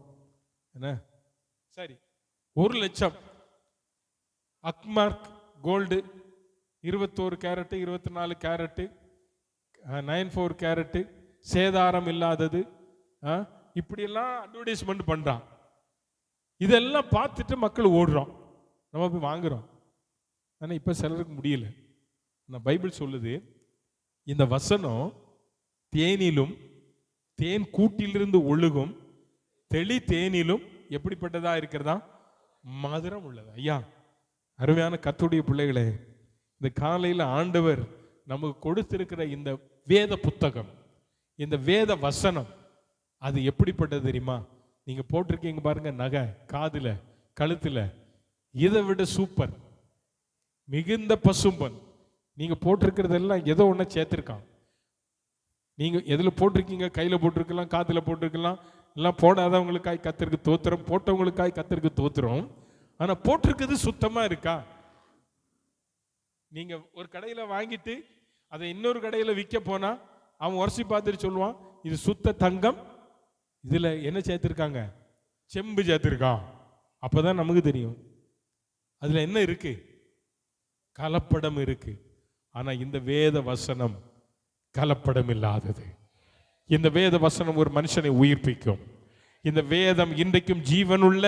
என்ன? சரி, 1,00,000. Agmark gold 21 carat, 24 carat, 94 carat, சேதாரம் இல்லாதது, இப்படியெல்லாம் அட்வர்டைஸ்மெண்ட் பண்றான். இதெல்லாம் பார்த்துட்டு மக்கள் ஓடுறோம், நம்ம போய் வாங்குறோம். ஆனால் இப்போ சிலருக்கு முடியல. நான் பைபிள் சொல்லுது, இந்த வசனம் தேனிலும் தேன் கூட்டிலிருந்து ஒழுகும் தெளி தேனிலும் எப்படிப்பட்டதா இருக்கிறதா? மதுரம் உள்ளது. ஐயா, அருமையான கர்த்தருடைய பிள்ளைகளே, இந்த காலையில் ஆண்டவர் நமக்கு கொடுத்திருக்கிற இந்த வேத புத்தகம், இந்த வேத வசனம், அது எப்படிப்பட்டது தெரியுமா? நீங்க போட்டிருக்கீங்க பாருங்க, நகை காதுல கழுத்துல, இதை விட சூப்பர், மிகுந்த பசும்பன். நீங்க போட்டிருக்கிறதெல்லாம் ஏதோ ஒன்று சேர்த்திருக்கான். நீங்க எதுல போட்டிருக்கீங்க? கையில போட்டிருக்கலாம், காதுல போட்டிருக்கலாம், எல்லாம் போடாதவங்களுக்காய் கத்திற்கு தோத்திரம், போட்டவங்களுக்காய் கத்திற்கு தோத்திரம். ஆனா போட்டிருக்கிறது சுத்தமா இருக்கா? நீங்க ஒரு கடையில வாங்கிட்டு அதை இன்னொரு கடையில விற்க போனா அவன் உரசி பார்த்துட்டு சொல்லுவான், இது சுத்த தங்கம், இதுல என்ன சேர்த்திருக்காங்க? செம்பு சேர்த்திருக்கான். அப்பதான் நமக்கு தெரியும் அதுல என்ன இருக்கு, கலப்படம் இருக்கு. ஆனா இந்த வேத வசனம் கலப்படம் இல்லாதது. இந்த வேத வசனம் ஒரு மனுஷனை உயிர்ப்பிக்கும். இந்த வேதம் இன்றைக்கும் ஜீவனுள்ள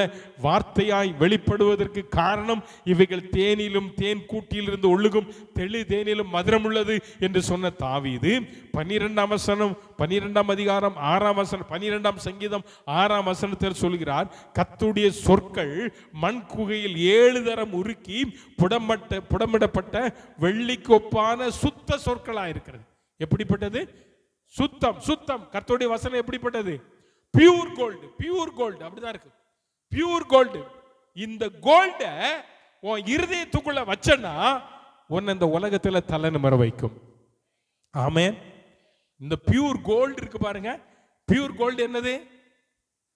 வார்த்தையாய் வெளிப்படுவதற்கு காரணம், இவைகள் தேனிலும் தேன் கூட்டிலிருந்து ஒழுகும் தெளி தேனிலும் மதுரம் உள்ளது என்று சொன்ன தாவீது 12ஆம் வசனம், 12ஆம் அதிகாரம் 6ஆம் வசனம், 12ஆம் சங்கீதம் 6ஆம் வசனத்தில் சொல்கிறார், கர்த்தருடைய சொற்கள் மண் குகையில் 7 தரம் உருக்கி புடமிடப்பட்ட வெள்ளிக்கு ஒப்பான சுத்த சொற்களாக இருக்கிறது. எப்படிப்பட்டது? சுத்தம். சுத்தம். கர்த்தருடைய வசனம் எப்படிப்பட்டது? Pure gold. பியூர் கோல்டு அப்படிதான் இருக்கு. Pure gold. இந்த கோல்ட உன் இருதயத்துக்குள்ள வச்சனா உன்னை இந்த உலகத்துல தலை நிமிர வைக்கும். ஆமென். இந்த பியூர் கோல்டு இருக்கு பாருங்க. பியூர் கோல்டு என்னது?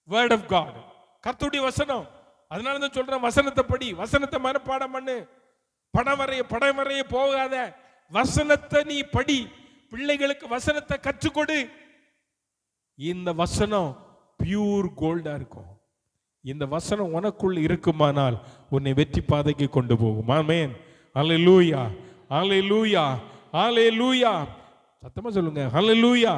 வேர்ட் ஆஃப் காட், கர்த்தருடைய வசனம். அதனால தான் சொல்றேன், வசனத்தை படி, வசனத்தை மனப்பாடம் பண்ணு. படம் வரைய போகாத, வசனத்தை நீ படி. பிள்ளைகளுக்கு வசனத்தை கற்றுக்கொடு. இந்த வசனம் பியூர் கோல்டா இருக்கும். இந்த வசனம் உனக்குள் இருக்குமானால் உன்னை வெற்றி பாதைக்கு கொண்டு போகும். ஆமென். ஹல்லேலூயா, ஹல்லேலூயா, ஹல்லேலூயா. சத்தமா சொல்லுங்க, ஹல்லேலூயா.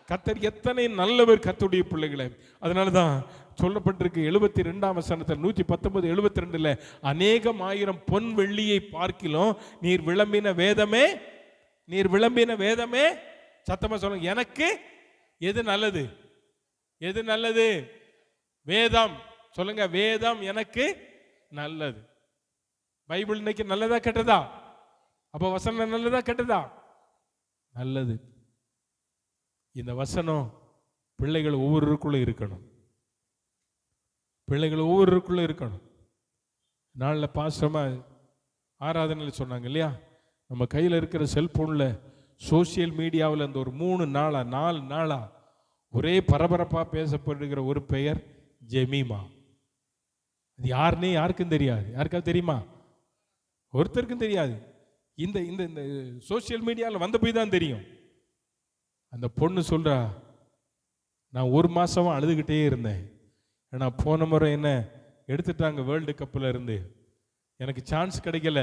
கர்த்தர் எத்தனை நல்லவர் கர்த்தருடைய பிள்ளைகளே. அதனாலதான் சொல்லப்பட்டிருக்கு 72ஆம் வசனத்தில் 119 72ல, அநேகம் ஆயிரம் பொன் வெள்ளியை பார்க்கிலும் நீர் விளம்பின வேதமே, நீர் விளம்பின வேதமே. சத்தமா சொல்லுங்க, எனக்கு எது நல்லது? எது நல்லது? வேதம். சொல்லுங்க, வேதம் எனக்கு நல்லது. பைபிள் இன்னைக்கு நல்லதா கெட்டதா? அப்ப வசனம் நல்லதா கெட்டதா? நல்லது. இந்த வசனம் பிள்ளைகள் ஒவ்வொருக்குள்ள இருக்கணும். பிள்ளைகள் ஒவ்வொருக்குள்ள இருக்கணும். நாளில் பாசமா ஆராதனையில் சொன்னாங்க இல்லையா, நம்ம கையில் இருக்கிற செல்போன்ல சோசியல் மீடியாவில் அந்த ஒரு 4 நாளா ஒரே பரபரப்பாக பேசப்படுகிற ஒரு பெயர் ஜெமீமா. அது யாருன்னே யாருக்கும் தெரியாது. யாருக்காவது தெரியுமா? ஒருத்தருக்கும் தெரியாது. இந்த இந்த இந்த சோசியல் மீடியாவில் வந்த போய் தான் தெரியும். அந்த பொண்ணு சொல்றா, நான் 1 மாசமா அழுதுகிட்டே இருந்தேன். ஏன்னா போன முறை என்ன எடுத்துட்டாங்க வேர்ல்டு கப்பில் இருந்து, எனக்கு சான்ஸ் கிடைக்கல.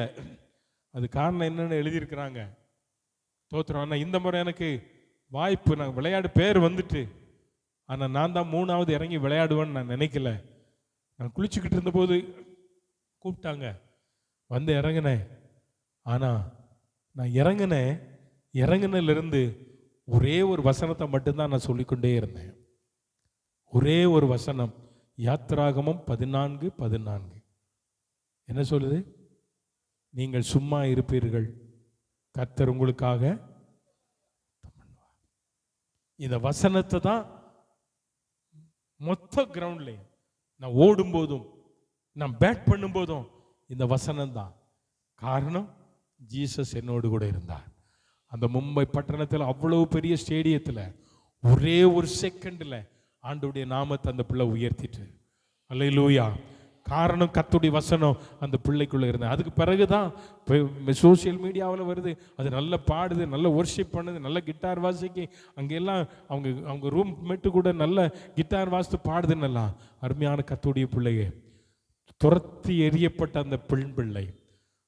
அது காரணம் என்னன்னு எழுதியிருக்கிறாங்க, தோத்துறோம். ஆனால் இந்த முறை எனக்கு வாய்ப்பு, நான் விளையாடு பேர் வந்துட்டு, ஆனால் நான் தான் 3வது இறங்கி விளையாடுவேன்னு நான் நினைக்கல. நான் குளிச்சுக்கிட்டு இருந்தபோது கூப்பிட்டாங்க, வந்து இறங்கினேன். ஆனால் நான் இறங்கினிலிருந்து ஒரே ஒரு வசனத்தை மட்டும்தான் நான் சொல்லிக்கொண்டே இருந்தேன். ஒரே ஒரு வசனம், யாத்திராகமம் 14:14 என்ன சொல்லுது? நீங்கள் சும்மா இருப்பீர்கள், கர்த்தர் உங்களுக்காக. இந்த வசனத்தை தான் மொத்த கிரவுண்ட்லையும் நான் ஓடும் போதும் நான் பேட் பண்ணும் போதும் இந்த வசனம் தான் காரணம். ஜீசஸ் என்னோடு கூட இருந்தார். அந்த மும்பை பட்டணத்தில் அவ்வளவு பெரிய ஸ்டேடியத்தில் ஒரே ஒரு செகண்டில் ஆண்டவருடைய நாமத்தை அந்த பிள்ளை உயர்த்திட்டு, அல்லேலூயா. காரணம் கர்த்தருடைய வசனம் அந்த பிள்ளைக்குள்ள இருந்தது. அதுக்கு பிறகுதான் சோசியல் மீடியாவில் வருது, அது நல்ல பாடுது, நல்ல ஒர்ஷிப் பண்ணுது, நல்ல கிட்டார் வாசிக்கு, அங்கெல்லாம் அவங்க ரூம் மேட்டு கூட நல்ல கிட்டார் வாசித்து பாடுதுன்னெல்லாம். அருமையான கர்த்தருடைய பிள்ளையே, துரத்தி எறியப்பட்ட அந்த பெண் பிள்ளை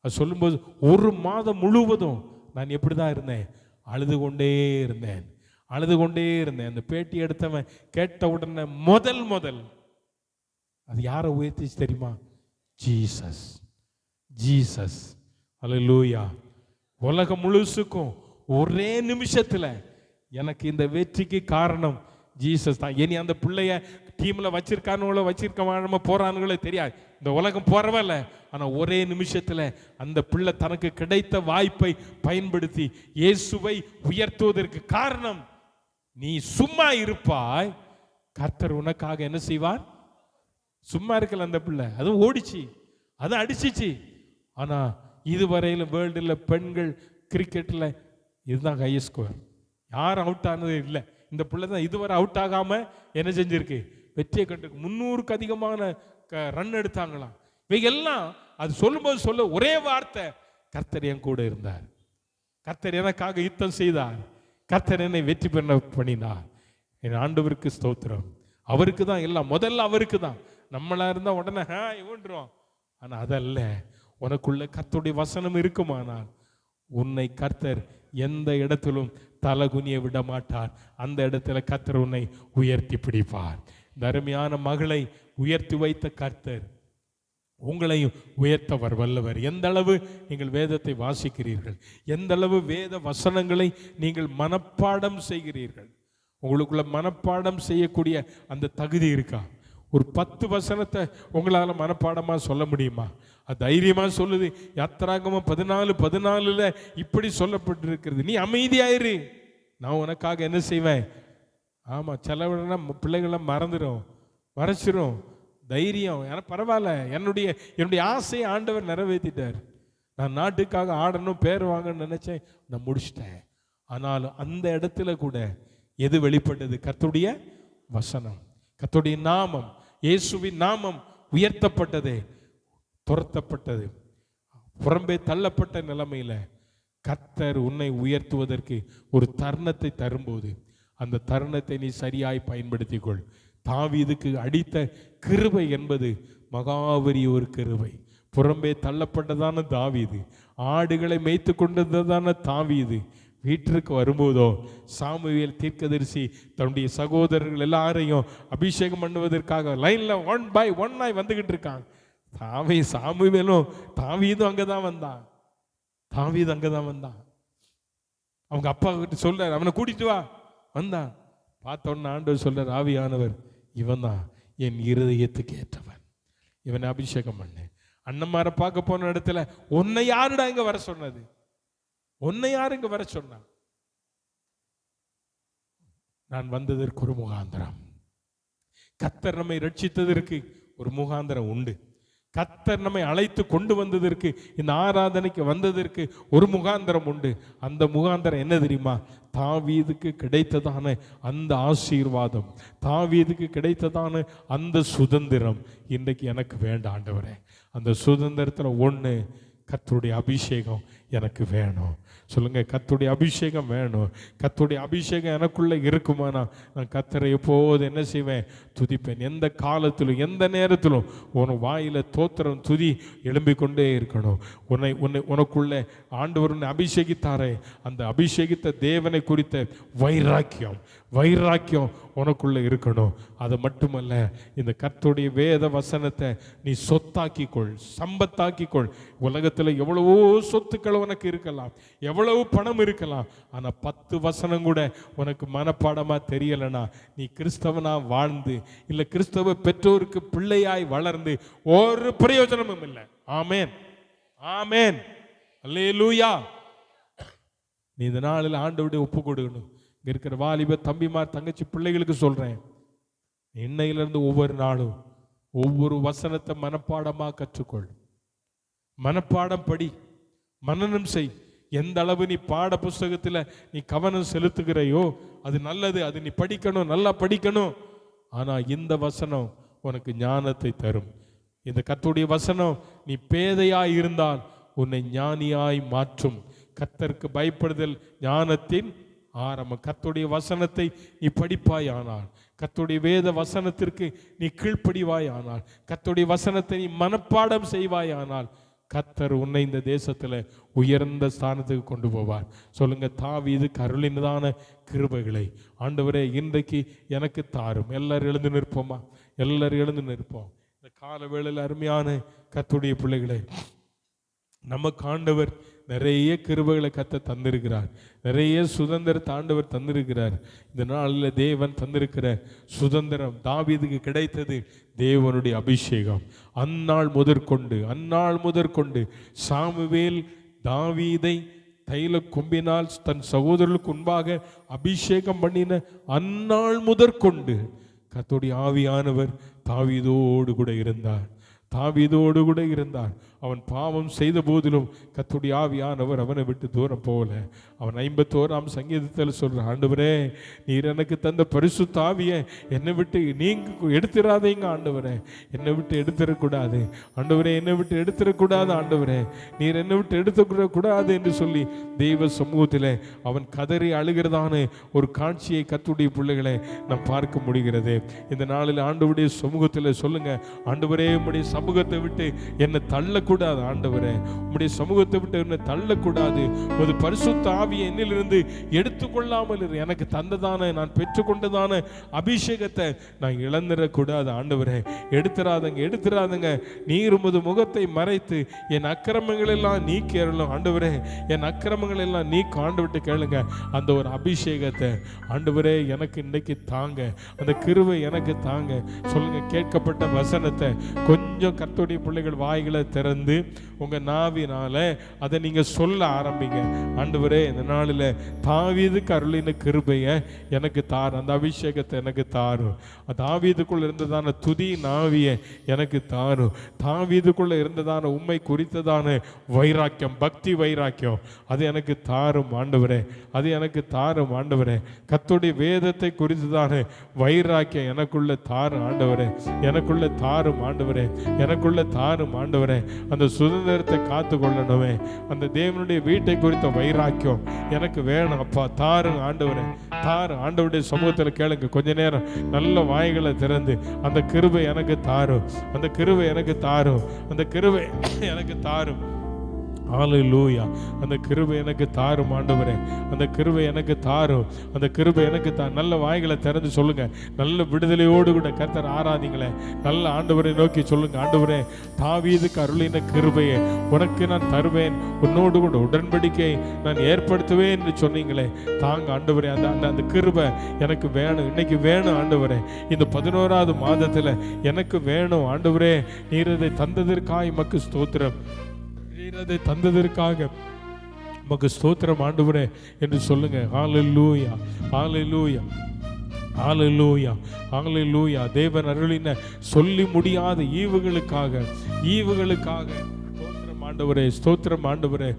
அது சொல்லும்போது 1 மாதம் முழுவதும் நான் எப்படி தான் இருந்தேன்? அழுது கொண்டே இருந்தேன். அந்த பேட்டி எடுத்தவன் கேட்ட உடனே முதல் அது யாரை உயர்த்திச்சு தெரியுமா? ஜீசஸ். அல்லேலூயா. உலகம் முழுசுக்கும் ஒரே நிமிஷத்துல எனக்கு இந்த வெற்றிக்கு காரணம் ஜீசஸ் தான். இனி அந்த பிள்ளைய டீம்ல வச்சிருக்கானுங்களோ வச்சிருக்க போறானுங்களோ தெரியாது, இந்த உலகம் போறவல்ல. ஆனா ஒரே நிமிஷத்துல அந்த பிள்ளை தனக்கு கிடைத்த வாய்ப்பை பயன்படுத்தி இயேசுவை உயர்த்துவதற்கு காரணம், நீ சும்மா இருப்பாய், கர்த்தர் உனக்காக என்ன செய்வார்? சும்மா இருக்கல அந்த பிள்ளை, அதுவும் ஓடிச்சு, அது அடிச்சிச்சு. ஆனா இதுவரையிலும் வேர்ல்டுல பெண்கள் கிரிக்கெட்ல இதுதான் ஹையஸ்ட் ஸ்கோர். யாரும் அவுட் ஆனது இல்லை. இந்த பிள்ளை தான் இதுவரை அவுட் ஆகாம என்ன செஞ்சிருக்கு? வெற்றியை கண்டு 300க்கு அதிகமான ரன் எடுத்தாங்களாம். இவையெல்லாம் அது சொல்லும்போது ஒரே வார்த்தை, கர்த்தர் என் கூட இருந்தார், கர்த்தர் எனக்காக யுத்தம் செய்தார், கர்த்தர் என்னை வெற்றி பெற பண்ணினார். என் ஆண்டவருக்கு ஸ்தோத்திரம். அவருக்கு தான் எல்லாம், முதல்ல அவருக்கு தான். நம்மளா இருந்தா உடனே இவன்றோம். ஆனா அதல்ல, உனக்குள்ள கர்த்தருடைய வசனம் இருக்குமானால் உன்னை கர்த்தர் எந்த இடத்திலும் தலகுனிய விட மாட்டார். அந்த இடத்துல கர்த்தர் உன்னை உயர்த்தி பிடிப்பார். இந்த அருமையான மகளை உயர்த்தி வைத்த கர்த்தர் உங்களையும் உயர்த்தவர் வல்லவர். எந்த அளவு நீங்கள் வேதத்தை வாசிக்கிறீர்கள், எந்த அளவு வேத வசனங்களை நீங்கள் மனப்பாடம் செய்கிறீர்கள், உங்களுக்குள்ள மனப்பாடம் செய்யக்கூடிய அந்த தகுதி இருக்கா? ஒரு 10 வசனத்தை உங்களால் மனப்பாடமாக சொல்ல முடியுமா? அது தைரியமாக சொல்லுது. யாத்திராகமம் 14:14 இப்படி சொல்லப்பட்டிருக்கிறது, நீ அமைதியாயிரு, நான் உனக்காக என்ன செய்வேன். ஆமாம், சிலவனா பிள்ளைகள்லாம் மறைச்சிரும் தைரியம். ஏன்னா பரவாயில்ல, என்னுடைய ஆசையை ஆண்டவர் நிறைவேற்றிட்டார். நான் நாட்டுக்காக ஆடணும், பேர் வாங்கன்னு நினைச்சேன், நான் முடிச்சிட்டேன். ஆனாலும் அந்த இடத்துல கூட எது வெளிப்பட்டது? கர்த்தருடைய வசனம், கர்த்தருடைய நாமம், இயேசுவின் நாமம் உயர்த்தப்பட்டது, துரத்தப்பட்டது, புறம்பே தள்ளப்பட்ட நிலைமையில கர்த்தர் உன்னை உயர்த்துவதற்கு ஒரு தருணத்தை தரும்போது அந்த தருணத்தை நீ சரியாய் பயன்படுத்திக் கொள். தாவீதுக்கு அடித்த கிருபை என்பது மகாவரிய ஒரு கிருபை. புறம்பே தள்ளப்பட்டதான தாவீது, ஆடுகளை மேய்த்து கொண்டதான தாவீது வீட்டிற்கு வரும்போதோ சாமுவேல் தீர்க்கதரிசி தன்னுடைய சகோதரர்கள் எல்லாரையும் அபிஷேகம் பண்ணுவதற்காக லைன்ல 1 by 1 வந்துகிட்டு இருக்காங்க. சாமுவேலும் தாவீதும் அங்கதான் வந்தான். அவங்க அப்பா கிட்ட சொல்றாரு, அவனை கூட்டிட்டு வா. வந்தான். பார்த்த உடனே ஆண்டவர் சொல்றார், ஆவியானவர் இவன் தான் என் இருதயத்துக்கு ஏற்றவன், இவனை அபிஷேகம் பண்ணு. அண்ணன்மாரை பார்க்க போன இடத்துல உன்னை யாருடா இங்க வர சொன்னது? உன்னை யாரு இங்க வர சொன்னா? நான் வந்ததற்கு ஒரு முகாந்திரம், கர்த்தர் நம்மை ரட்சித்ததற்கு ஒரு முகாந்திரம் உண்டு. கர்த்தர் நம்மை அழைத்து கொண்டு வந்ததற்கு, இந்த ஆராதனைக்கு வந்ததற்கு ஒரு முகாந்திரம் உண்டு. அந்த முகாந்திரம் என்ன தெரியுமா? தாவீதுக்கு கிடைத்ததான அந்த ஆசீர்வாதம், தாவீதுக்கு கிடைத்ததான அந்த சுதந்திரம் இன்றைக்கு எனக்கு வேண்டாம் ஆண்டவரே. அந்த சுதந்திரத்தில் ஒன்று, கர்த்தருடைய அபிஷேகம் எனக்கு வேணும். சொல்லுங்க, கர்த்தருடைய அபிஷேகம் வேணும். கர்த்தருடைய அபிஷேகம் எனக்குள்ளே இருக்குமானா நான் கர்த்தரை எப்போது என்ன செய்வேன்? துதிப்பேன். எந்த காலத்திலும் எந்த நேரத்திலும் உன் வாயில தோத்திரம் துதி எழும்பிக்கொண்டே இருக்கணும். உனக்குள்ளே ஆண்டவர் உன்னை அபிஷேகித்தாரே, அந்த அபிஷேகித்த தேவனை குறித்த வைராக்கியம் உனக்குள்ளே இருக்கணும். அது மட்டுமல்ல, இந்த கர்த்தருடைய வேத வசனத்தை நீ சொத்தாக்கிக்கொள், சம்பத்தாக்கிக்கொள். உலகத்தில் எவ்வளவோ சொத்துக்கள் உனக்கு இருக்கலாம், எவ்வளவு பணம் இருக்கலாம், ஆனால் 10 வசனம் கூட உனக்கு மனப்பாடமா தெரியலனா நீ கிறிஸ்தவனா வாழ்ந்து இல்லை கிறிஸ்தவ பெற்றோருக்கு பிள்ளையாய் வளர்ந்து ஒரு பிரயோஜனமும் இல்லை. ஆமேன், ஆமேன், அல்லேலூயா. நீ இந்த நாளில் ஆண்டவருடைய ஒப்பு கொடுக்கணும். இங்க இருக்கிற வாலிப தம்பிமார் தங்கச்சி பிள்ளைகளுக்கு சொல்றேன், இன்னையிலிருந்து ஒவ்வொரு நாளும் ஒவ்வொரு வசனத்தை மனப்பாடமா கற்றுக்கொள். மனப்பாடம் படி, மனனம் செய். எந்த அளவு நீ பாட புஸ்தகத்தில் நீ கவனம் செலுத்துகிறையோ அது நல்லது. அது நீ படிக்கணும், நல்லா படிக்கணும். ஆனால் இந்த வசனம் உனக்கு ஞானத்தை தரும். இந்த கர்த்தருடைய வசனம் நீ பேதையாய் இருந்தால் உன்னை ஞானியாய் மாற்றும். கர்த்தருக்கு பயப்படுதல் ஞானத்தின் ஆரம்பம். கர்த்தருடைய வசனத்தை நீ படிப்பாய் ஆனால், கர்த்தருடைய வேத வசனத்திற்கு நீ கீழ்ப்படிவாய் ஆனால், கர்த்தருடைய வசனத்தை நீ மனப்பாடம் செய்வாய் ஆனால், கர்த்தர் உன்னை இந்த தேசத்தில் உயர்ந்த ஸ்தானத்துக்கு கொண்டு போவார். சொல்லுங்க, தாவீதுக்கு அருளினதான கிருபைகளை ஆண்டவரே இன்றைக்கு எனக்கு தாரும். எல்லாரும் எழுந்து நிற்போமா? எல்லாரும் எழுந்து நிற்போம். இந்த கால வேளையில் அருமையான கர்த்தருடைய பிள்ளைகளை, நமக்கு ஆண்டவர் நிறைய கிருபைகளை கர்த்தர் தந்திருக்கிறார். நிறைய சுதந்திரத்தை ஆண்டவர் தந்திருக்கிறார். இந்த நாளில் தேவன் தந்திருக்கிற சுதந்திரம் தாவீதுக்கு கிடைத்தது தேவனுடைய அபிஷேகம். அந்நாள் முதற்கொண்டு சாமுவேல் தாவீதை தைல கொம்பினால் தன் சகோதரர்களுக்கு முன்பாக அபிஷேகம் பண்ணின அந்நாள் முதற்கொண்டு கர்த்தருடைய ஆவியானவர் தாவீதோடு கூட இருந்தார். அவன் பாவம் செய்த போதிலும் கர்த்தருடைய ஆவியானவர் அவனை விட்டு தூரம் போகல. அவன் 51ஆம் சங்கீதத்தில் சொல்றான், ஆண்டவரே நீர் எனக்கு தந்த பரிசுத்த ஆவியை என்னை விட்டு நீங்க எடுத்துடாதீங்க ஆண்டவரே, என்னை விட்டு எடுத்துடக்கூடாது ஆண்டவரே, என்னை விட்டு எடுத்துடக்கூடாது ஆண்டவரே, நீர் என்னை விட்டு எடுத்துக்கூடாது என்று சொல்லி தெய்வ சமூகத்தில் அவன் கதறி அழுகிறதான ஒரு காட்சியை கர்த்தருடைய பிள்ளைகளை நாம் பார்க்க முடிகிறது. இந்த நாளில் ஆண்டவருடைய சமூகத்தில் சொல்லுங்க, ஆண்டவரே உம்முடைய சமூகத்தை விட்டு என்னை தள்ளக்கூடாது ஆண்டவரே, உம்முடைய சமூகத்தை விட்டு என்னை தள்ளக்கூடாது. உமது பரிசுத்த ஆவியை என்னிலிருந்து எடுத்துக்கொள்ளாமல் எனக்கு தந்ததான நான் பெற்றுக்கொண்டதான அபிஷேகத்தை நான் இழந்துடக்கூடாது ஆண்டவரே. எடுத்துறாதங்க. நீர் உமது முகத்தை மறைத்து என் அக்கிரமங்கள் எல்லாம் நீக்கி அருளும் ஆண்டவரே, என் அக்கிரமங்கள் எல்லாம் நீக்கி ஆண்டவர்கிட்ட கேளுங்க. அந்த ஒரு அபிஷேகத்தை ஆண்டவரே எனக்கு இன்னைக்கு தாங்க, அந்த கிருபை எனக்கு தாங்க. சொல்லுங்க, கேட்கப்பட்ட வசனத்தை கொஞ்சம் கர்த்தருடைய பிள்ளைகள் வாய்களை திறந்து உங்க நாவினால அதை நீங்க சொல்ல ஆரம்பிங்க. ஆண்டவரே இந்த நாளில் தாவீதுக்கு அருளின கிருபையை எனக்கு தாரும், அந்த அபிஷேகத்தை எனக்கு தாரும். தாவீதுக்குள்ள இருந்ததான துதி நாவியை எனக்கு தாரும். தாவீதுக்குள்ள இருந்ததான உண்மை குறித்ததான வைராக்கியம், பக்தி வைராக்கியம், அது எனக்கு தாரும் ஆண்டவரே, அது எனக்கு தாரும் ஆண்டவரே. கர்த்தருடைய வேதத்தை குறித்ததான வைராக்கியம் எனக்குள்ள தாரும் ஆண்டவரே, எனக்குள்ள தாரும் ஆண்டவரே, எனக்குள்ள தாரும் ஆண்டவரே. அந்த சுதந்திரத்தை காத்து கொள்ளணுமே, அந்த தேவனுடைய வீட்டை குறித்த வைராக்கியம் எனக்கு வேணும் அப்பா, தாரும் ஆண்டவரே, தாரும். ஆண்டவருடைய சமூகத்தில் கேளுங்க, கொஞ்ச நேரம் நல்ல வாய்களை திறந்து அந்த கிருபை எனக்கு தாரும், அந்த கிருபை எனக்கு தாரும், அந்த கிருபை எனக்கு தாரும். ஹல்லேலூயா. அந்த கிருபை எனக்கு தாரும் ஆண்டவரே, அந்த கிருபை எனக்கு தாரும், அந்த கிருபை எனக்கு நல்ல வாய்களை திறந்து சொல்லுங்க. நல்ல விடுதலையோடு கூட கர்த்தர் ஆராதிங்களே. நல்ல ஆண்டவரை நோக்கி சொல்லுங்க, ஆண்டவரே தாவீதுக்கு அருளின கிருபையை உனக்கு நான் தருவேன், உன்னோடு கூட உடன்படிக்கை நான் ஏற்படுத்துவேன் என்று சொன்னீங்களே, தாங்க ஆண்டவரே. அந்த கிருபை எனக்கு வேணும், இன்னைக்கு வேணும் ஆண்டவரே. இந்த 11வது மாதத்தில் எனக்கு வேணும் ஆண்டவரே. நீர் அதை தந்ததற்காக உமக்கு ஸ்தோத்திரம், அதை தந்ததற்காக உமக்கு ஸ்தோத்திரம் ஆண்டவரே என்று சொல்லுங்க. ஹல்லேலூயா, ஹல்லேலூயா. ஹல்லேலூயா, ஹல்லேலூயா. தேவன் அருளின சொல்லி முடியாத ஈவுகளுக்காக ஸ்தோத்திரம் ஆண்டவரே, ஸ்தோத்திரம் ஆண்டவரே.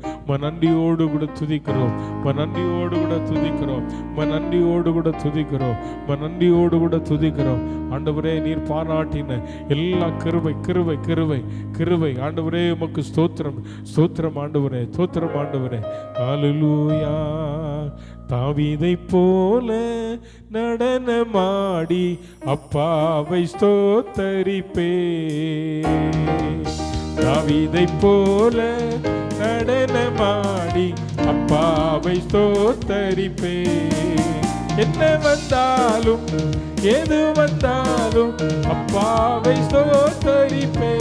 நன்றியோடு கூட துதிக்கிறோம், நன்றியோடு கூட துதிக்கிறோம், நன்றியோடு கூட துதிக்கிறோம், நன்றியோடு கூட துதிக்கிறோம். ஆண்டவரே, நீர் பாராட்டின எல்லா கிருபை கிருபை கிருபை கிருபை ஆண்டவரே உமக்கு ஸ்தோத்திரம், ஸ்தோத்திரம் ஆண்டவரே, ஸ்தோத்திரம் ஆண்டவரே. ஹல்லேலூயா. தாவீதை போல நடனமாடி அப்பாவை ஸ்தோத்தரிப்பே, தாவீதை போல நடனமாடி அப்பாவை ஸ்தோத்தரிப்பே. என்ன வந்தாலும் எது வந்தாலும் அப்பாவை ஸ்தோத்தரிப்பே.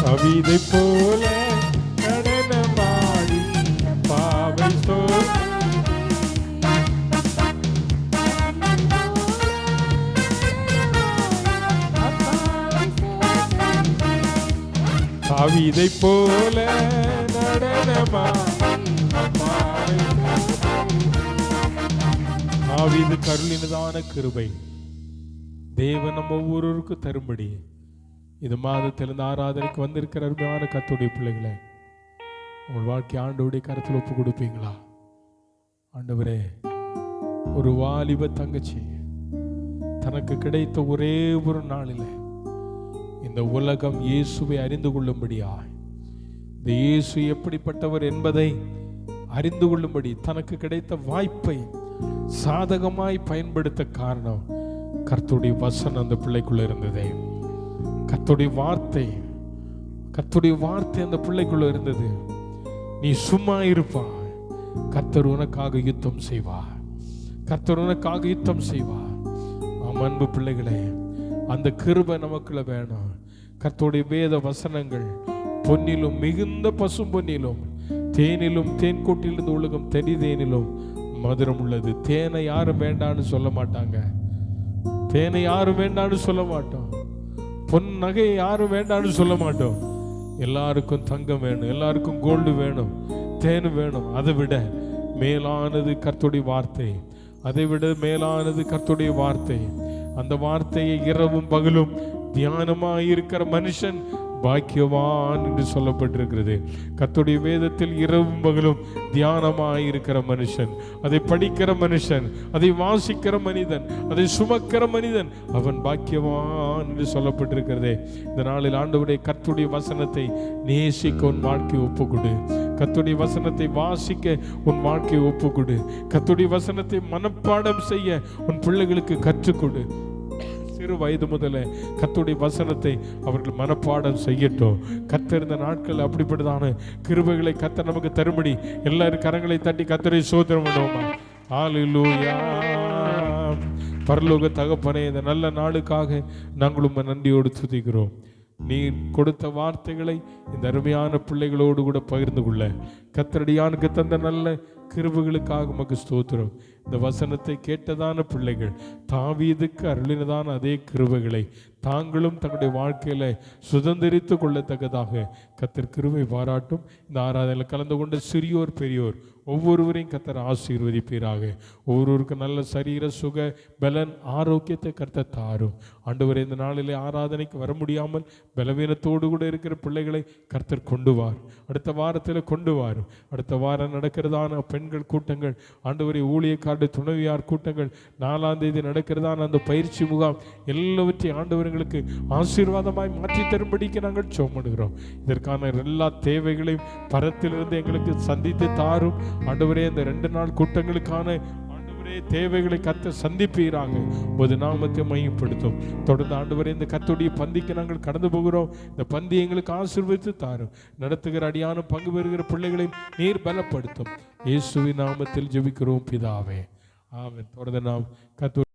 கவிதை போல நடனமாடி பாவை கவிதை போல நடனமாடி கருளினதான கிருபை தேவன் நம்ம ஒவ்வொருவருக்கும் தரும்படி இது மாதத்திலிருந்து ஆராதனைக்கு வந்திருக்கிற அருமையான கர்த்தருடைய பிள்ளைகளை உங்கள் வாழ்க்கை ஆண்டவருடைய கருத்தில் ஒப்பு கொடுப்பீங்களா? ஆண்டவரே, ஒரு வாலிப தங்கச்சி தனக்கு கிடைத்த ஒரே ஒரு நாளில் இந்த உலகம் இயேசுவை அறிந்து கொள்ளும்படியாய், இந்த இயேசு எப்படிப்பட்டவர் என்பதை அறிந்து கொள்ளும்படி தனக்கு கிடைத்த வாய்ப்பை சாதகமாய் பயன்படுத்த காரணம் கர்த்தருடைய வசனம் அந்த பிள்ளைக்குள்ள இருந்ததே. கர்த்தருடைய வார்த்தை அந்த பிள்ளைக்குள்ள இருந்தது. நீ சும்மா இருப்பாய், கர்த்தர் உனக்காக யுத்தம் செய்வார், கர்த்தர் உனக்காக யுத்தம் செய்வார். அன்பு பிள்ளைகளே, அந்த கிருபை நமக்குள்ள வேணும். கர்த்தருடைய வேத வசனங்கள் பொன்னிலும் மிகுந்த பசும் பொன்னிலும் தேனிலும் தேன்கொட்டிலிருந்து ஒழுகும் தெரி தேனிலும் மதுரம் உள்ளது. தேனை யாரும் வேண்டான்னு சொல்ல மாட்டாங்க, தேனை யாரும் வேண்டான்னு சொல்ல மாட்டோம், பொன் நகை யாரும் வேண்டான்னு சொல்ல மாட்டோம். எல்லாருக்கும் தங்கம் வேணும், எல்லாருக்கும் கோல்டு வேணும், தேன் வேணும். அதை விட மேலானது கர்த்தருடைய வார்த்தை, அதை விட மேலானது கர்த்தருடைய வார்த்தை. அந்த வார்த்தையை இரவும் பகலும் தியானமாய் இருக்கிற மனுஷன் பாக்கியவான் என்று சொல்லப்பட்டிருக்கிறது. கர்த்தருடைய வேதத்தில் இரவும் பகலும் தியானமாய் இருக்கிற மனுஷன், அதை படிக்கிற மனுஷன், அதை வாசிக்கிற மனிதன், அதை சுமக்கிற மனிதன், அவன் பாக்கியவான் என்று சொல்லப்பட்டிருக்கிறதே. இந்த நாளில் ஆண்டவருடைய கர்த்தருடைய வசனத்தை நேசிக்க உன் வாழ்க்கையை ஒப்புக்கொடு, கர்த்தருடைய வசனத்தை வாசிக்க உன் வாழ்க்கையை ஒப்புக்கொடு, கர்த்தருடைய வசனத்தை மனப்பாடம் செய்ய உன் பிள்ளைகளுக்கு கற்றுக்கொடு. சிறு வயது முதல்ல கர்த்தருடைய வசனத்தை அவர்கள் மனப்பாடம் செய்யட்டும். கர்த்தர் இந்த நாட்கள் அப்படிப்பட்டதான கிருபைகளை கர்த்தர் நமக்கு தரும்படி எல்லாரும் கரங்களை தட்டி கர்த்தரை ஸ்தோத்திரம் பண்ணுவோமா? ஹல்லேலூயா. பரலோக தகப்பனே, இந்த நல்ல நாளுக்காக நாங்கள் உம்மை நன்றியோடு துதிக்கிறோம். நீ கொடுத்த வார்த்தைகளை இந்த அருமையான பிள்ளைகளோடு கூட பகிர்ந்து கொள்ள கர்த்தரடியானுக்கு தந்த நல்ல கிருபைகளுக்காக உமக்கு ஸ்தோத்திரம். இந்த வசனத்தை கேட்டதான பிள்ளைகள் தாவீதுக்கு அருளினதான அதே கிருபைகளை தாங்களும் தங்களுடைய வாழ்க்கையில சுதந்திரித்து கொள்ளத்தக்கதாக கர்த்தர் கிருபை பாராட்டும். இந்த ஆராதனையில் கலந்து கொண்ட சிறியோர் பெரியோர் ஒவ்வொருவரையும் கர்த்தர் ஆசீர்வதிப்பீராக. ஒவ்வொருவருக்கும் நல்ல சரீர சுக பலன் ஆரோக்கியத்தை கர்த்தர் தாரும். ஆண்டவரே, இந்த நாளிலே ஆராதனைக்கு வர முடியாமல் பலவீனத்தோடு கூட இருக்கிற பிள்ளைகளை கர்த்தர் கொண்டு வார். அடுத்த வாரத்தில் கொண்டு வாரும். அடுத்த வாரம் நடக்கிறதான பெண்கள் கூட்டங்கள், ஆண்டவரே ஊழியக்காரடு துணைவியார் கூட்டங்கள், 4ஆம் தேதி நடக்கிறதான அந்த பயிற்சி முகாம் எல்லாவற்றையும் ஆண்டவர்களுக்கு ஆசீர்வாதமாய் மாற்றி தரும்படிக்கு நாங்கள் சோமடுகிறோம். இதற்கான எல்லா தேவைகளையும் பரத்திலிருந்து எங்களுக்கு சந்தித்து தாரும். ஆண்டவரே, இந்த 2 நாள் கூட்டங்களுக்கான ஆண்டவரே தேவைகளை கர்த்தர் சந்திப்பீராங்க. ஒரு நாமத்தை மையப்படுத்தும். தொடர்ந்து ஆண்டவரே, இந்த கர்த்தருடைய பந்திக்கு நாங்கள் கடந்து போகிறோம். இந்த பந்தி எங்களுக்கு ஆசீர்வதித்து தாரும். நடத்துகிற அடியான பங்கு பெறுகிற பிள்ளைகளையும் நீர் பலப்படுத்தும். இயேசுவின் நாமத்தில் ஜெபிக்கிறோம் பிதாவே, ஆமென். தொடர்ந்து நாம் கர்த்தர்